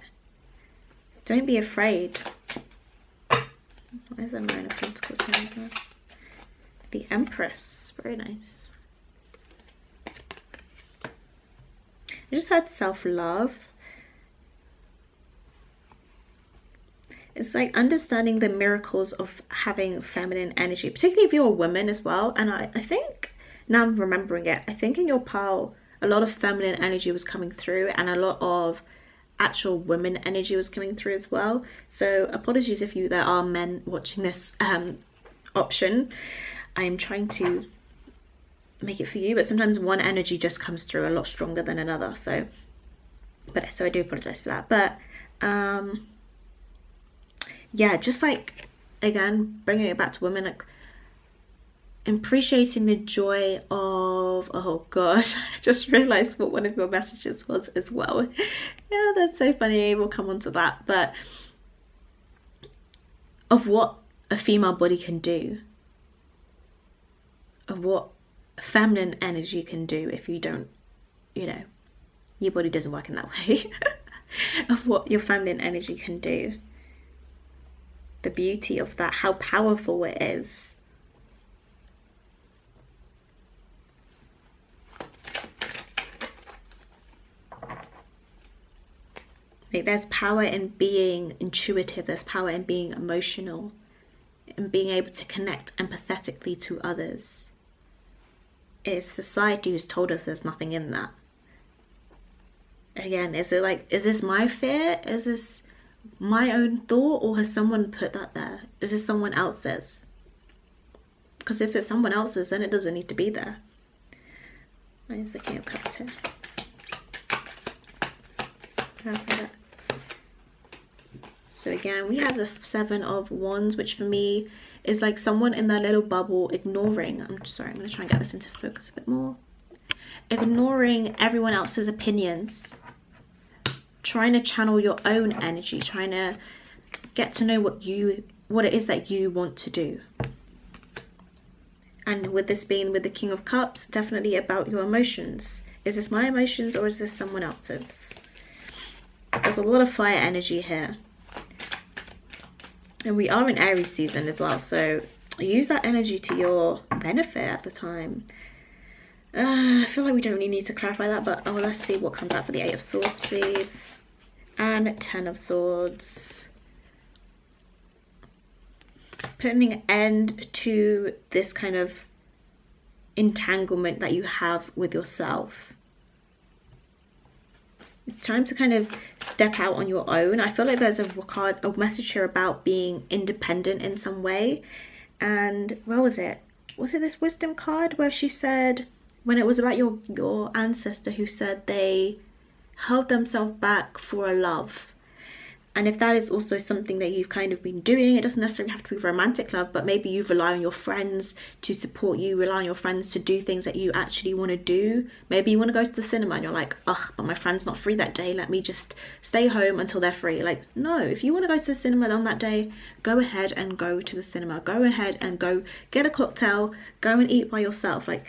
Don't be afraid. Why is there Nine of Pentacles here in this? The Empress. Very nice. I just had self-love. It's like understanding the miracles of having feminine energy, particularly if you're a woman as well. And I think, now I'm remembering it, I think in your pile, a lot of feminine energy was coming through and a lot of actual women energy was coming through as well. So apologies if there are men watching this option. I'm trying to make it for you, but sometimes one energy just comes through a lot stronger than another. So I do apologize for that. But yeah, just like, again, bringing it back to women, like appreciating the joy of, oh gosh, I just realized what one of your messages was as well. Yeah, that's so funny. We'll come on to that. But of what a female body can do, of what feminine energy can do if you don't, you know, your body doesn't work in that way. Of what your feminine energy can do, the beauty of that, how powerful it is. Like, there's power in being intuitive, there's power in being emotional, and being able to connect empathetically to others. It's society who's told us there's nothing in that. Again, is this my fear? Is this my own thought, or has someone put that there? Is this someone else's? Because if it's someone else's, then it doesn't need to be there. Why is the King of Cups here? So again, we have the Seven of Wands, which for me is like someone in their little bubble ignoring, I'm sorry, I'm going to try and get this into focus a bit more. Ignoring everyone else's opinions. Trying to channel your own energy. Trying to get to know what it is that you want to do. And with this being with the King of Cups, definitely about your emotions. Is this my emotions or is this someone else's? There's a lot of fire energy here. And we are in Aries season as well, so use that energy to your benefit at the time. I feel like we don't really need to clarify that, but let's see what comes out for the 8 of Swords, please. And 10 of Swords. Putting an end to this kind of entanglement that you have with yourself. It's time to kind of step out on your own. I feel like there's a message here about being independent in some way. And where was it? Was it this wisdom card where she said, when it was about your ancestor who said they held themselves back for a love. And if that is also something that you've kind of been doing, it doesn't necessarily have to be romantic love, but maybe you rely on your friends to support you, rely on your friends to do things that you actually want to do. Maybe you want to go to the cinema and you're like, ugh, but my friend's not free that day, let me just stay home until they're free. Like, no, if you want to go to the cinema on that day, go ahead and go to the cinema. Go ahead and go get a cocktail, go and eat by yourself. Like,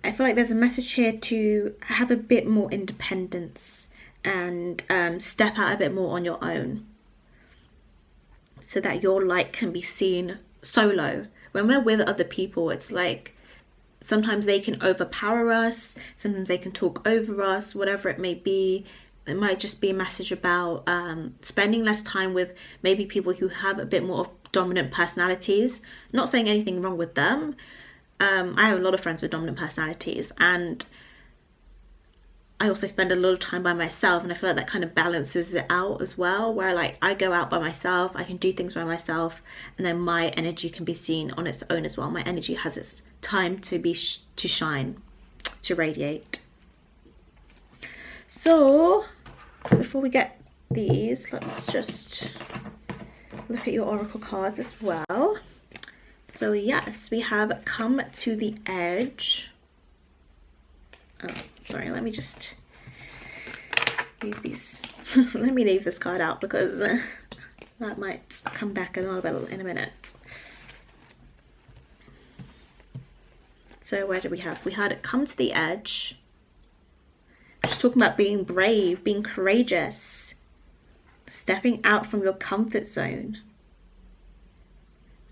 I feel like there's a message here to have a bit more independence and step out a bit more on your own, so that your light can be seen solo. When we're with other people, it's like sometimes they can overpower us, sometimes they can talk over us, whatever it may be. It might just be a message about spending less time with maybe people who have a bit more of dominant personalities. Not saying anything wrong with them. I have a lot of friends with dominant personalities, and I also spend a lot of time by myself, and I feel like that kind of balances it out as well, where like I go out by myself, I can do things by myself, and then my energy can be seen on its own as well. My energy has its time to be to shine, to radiate. So before we get these, let's just look at your oracle cards as well. So yes, we have Come to the Edge. Oh, sorry, let me just leave these. Let me leave this card out because that might come back in a minute. So where did we have? We had it Come to the Edge. Just talking about being brave, being courageous, stepping out from your comfort zone.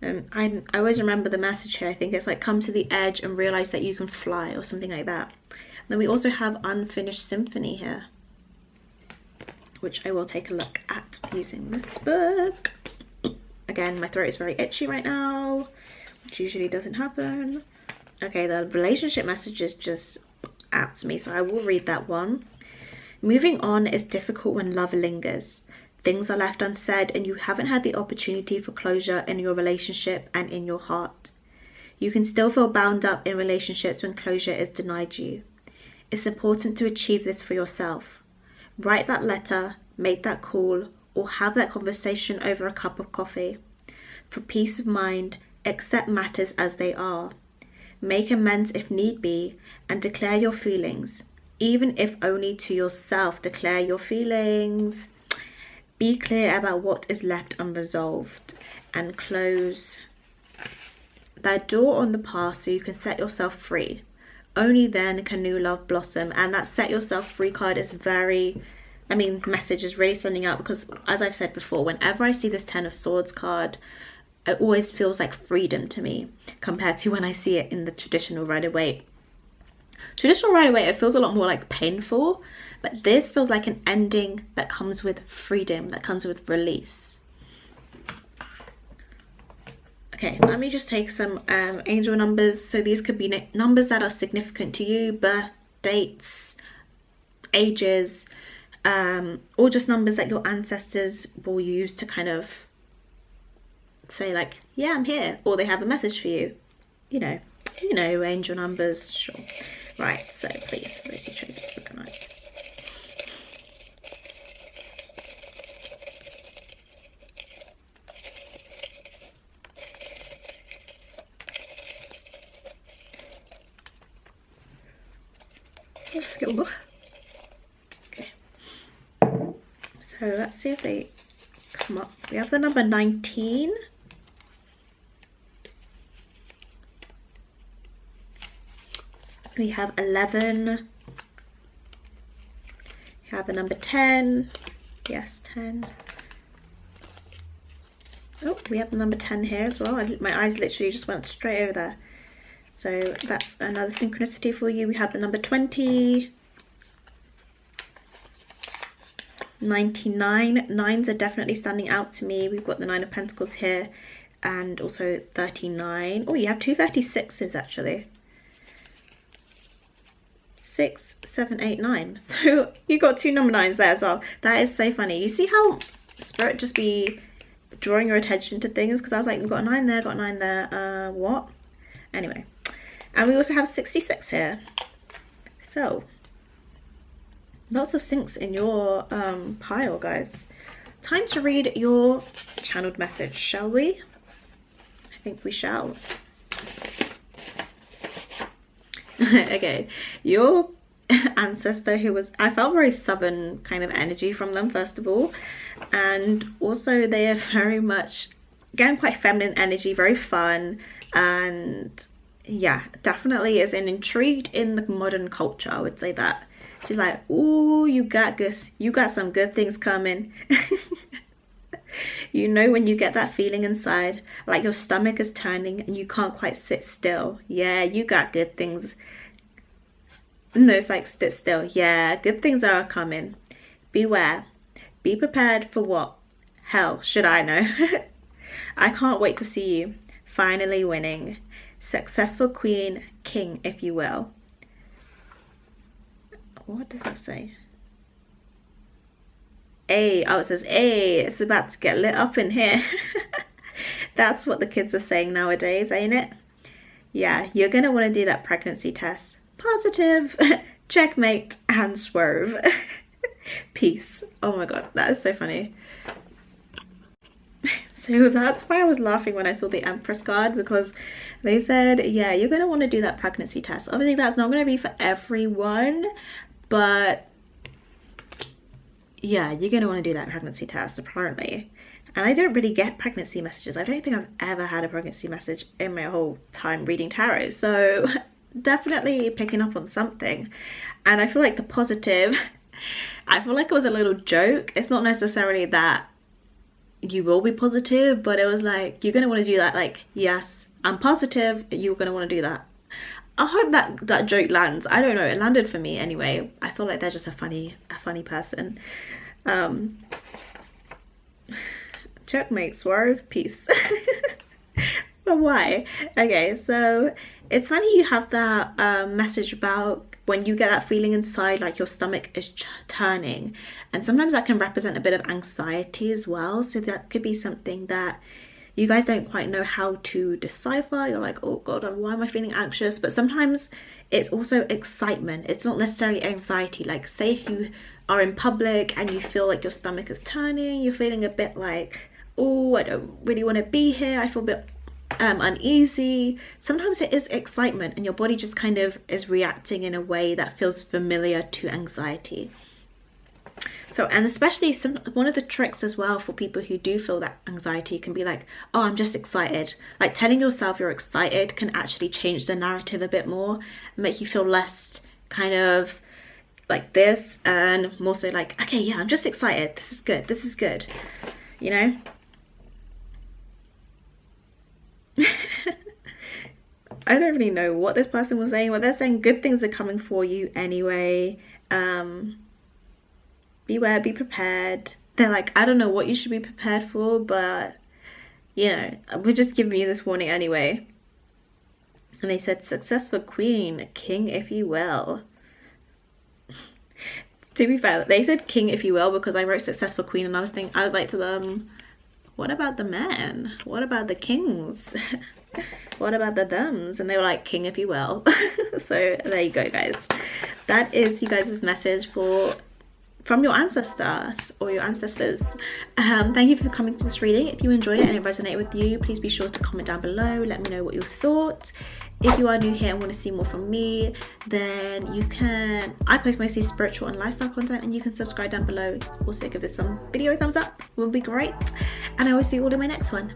I always remember the message here. I think it's like come to the edge and realize that you can fly, or something like that. Then we also have Unfinished Symphony here, which I will take a look at using this book. Again, my throat is very itchy right now, which usually doesn't happen. Okay, the relationship messages just at me, so I will read that one. Moving on is difficult when love lingers. Things are left unsaid and you haven't had the opportunity for closure in your relationship and in your heart. You can still feel bound up in relationships when closure is denied you. It's important to achieve this for yourself. Write that letter, make that call, or have that conversation over a cup of coffee. For peace of mind, accept matters as they are. Make amends if need be, and declare your feelings. Even if only to yourself, declare your feelings. Be clear about what is left unresolved, and close that door on the past so you can set yourself free. Only then can new love blossom. And that set yourself free card is message is really sending out, because as I've said before, whenever I see this 10 of Swords card, it always feels like freedom to me compared to when I see it in the traditional Rider-Waite. Traditional Rider-Waite, it feels a lot more like painful, but this feels like an ending that comes with freedom, that comes with release. Okay, let me just take some angel numbers. So these could be numbers that are significant to you, birth dates, ages, or just numbers that your ancestors will use to kind of say like, yeah, I'm here, or they have a message for you. You know, angel numbers, sure. Right, so please, Rosie Tracy, good night. Okay, so let's see if they come up. We have the number 19, We have 11. We have the number 10. Yes, 10. Oh, we have the number 10 here as well. My eyes literally just went straight over there. So that's another synchronicity for you. We have the number 20. 99. Nines are definitely standing out to me. We've got the 9 of Pentacles here and also 39. Oh, you have two 36s actually. 6, 7, 8, 9. So you got two number 9s there as well. That is so funny. You see how Spirit just be drawing your attention to things? Because I was like, we've got a 9 there, got a 9 there. What? Anyway. And we also have 66 here. So lots of syncs in your pile, guys. Time to read your channeled message, shall we? I think we shall. Okay, your ancestor who was, I felt very southern kind of energy from them, first of all, and also they are very much, again, quite feminine energy, very fun, and yeah, definitely is intrigued in the modern culture. I would say that she's like, ooh, you got some good things coming. You know, when you get that feeling inside, like your stomach is turning and you can't quite sit still. Yeah, you got good things. No, it's like sit still. Yeah, good things are coming. Beware. Be prepared for what? Hell, should I know? I can't wait to see you finally winning. Successful queen, king, if you will. What does that say? A. Oh, it says A. It's about to get lit up in here. That's what the kids are saying nowadays, ain't it? Yeah, you're gonna want to do that pregnancy test. Positive. Checkmate and swerve. Peace. Oh my god, that is so funny. So that's why I was laughing when I saw the Empress card, because they said, yeah, you're gonna want to do that pregnancy test. Obviously that's not going to be for everyone, but yeah, you're going to want to do that pregnancy test apparently. And I don't really get pregnancy messages. I don't think I've ever had a pregnancy message in my whole time reading tarot. So definitely picking up on something. And I feel like the positive, I feel like it was a little joke. It's not necessarily that you will be positive, but it was like, you're going to want to do that. Like, yes, I'm positive you're going to want to do that. I hope that joke lands. I don't know, it landed for me anyway. I feel like they're just a funny person. Checkmate, swerve, peace. But why? Okay, so it's funny you have that message about when you get that feeling inside, like your stomach is turning, and sometimes that can represent a bit of anxiety as well. So that could be something that you guys don't quite know how to decipher. You're like, oh god, why am I feeling anxious? But sometimes it's also excitement. It's not necessarily anxiety. Like, say if you are in public and you feel like your stomach is turning, you're feeling a bit like, oh, I don't really want to be here, I feel a bit uneasy. Sometimes it is excitement and your body just kind of is reacting in a way that feels familiar to anxiety. So, and especially one of the tricks as well for people who do feel that anxiety can be like, oh, I'm just excited. Like, telling yourself you're excited can actually change the narrative a bit more, make you feel less kind of like this, and more so like, okay, yeah, I'm just excited. This is good, you know? I don't really know what this person was saying, but they're saying good things are coming for you anyway. Beware, be prepared. They're like, I don't know what you should be prepared for, but you know, we're just giving you this warning anyway. And they said, successful queen, king if you will. To be fair, they said king if you will because I wrote successful queen, and I was like to them, what about the men? What about the kings? What about the thumbs? And they were like, king if you will. So there you go, guys. That is you guys' message from your ancestors or your ancestors. Thank you for coming to this reading. If you enjoyed it and it resonated with you, please be sure to comment down below. Let me know what you thought. If you are new here and want to see more from me, then you can, I post mostly spiritual and lifestyle content, and you can subscribe down below. Also give this some video thumbs up, it would be great. And I will see you all in my next one.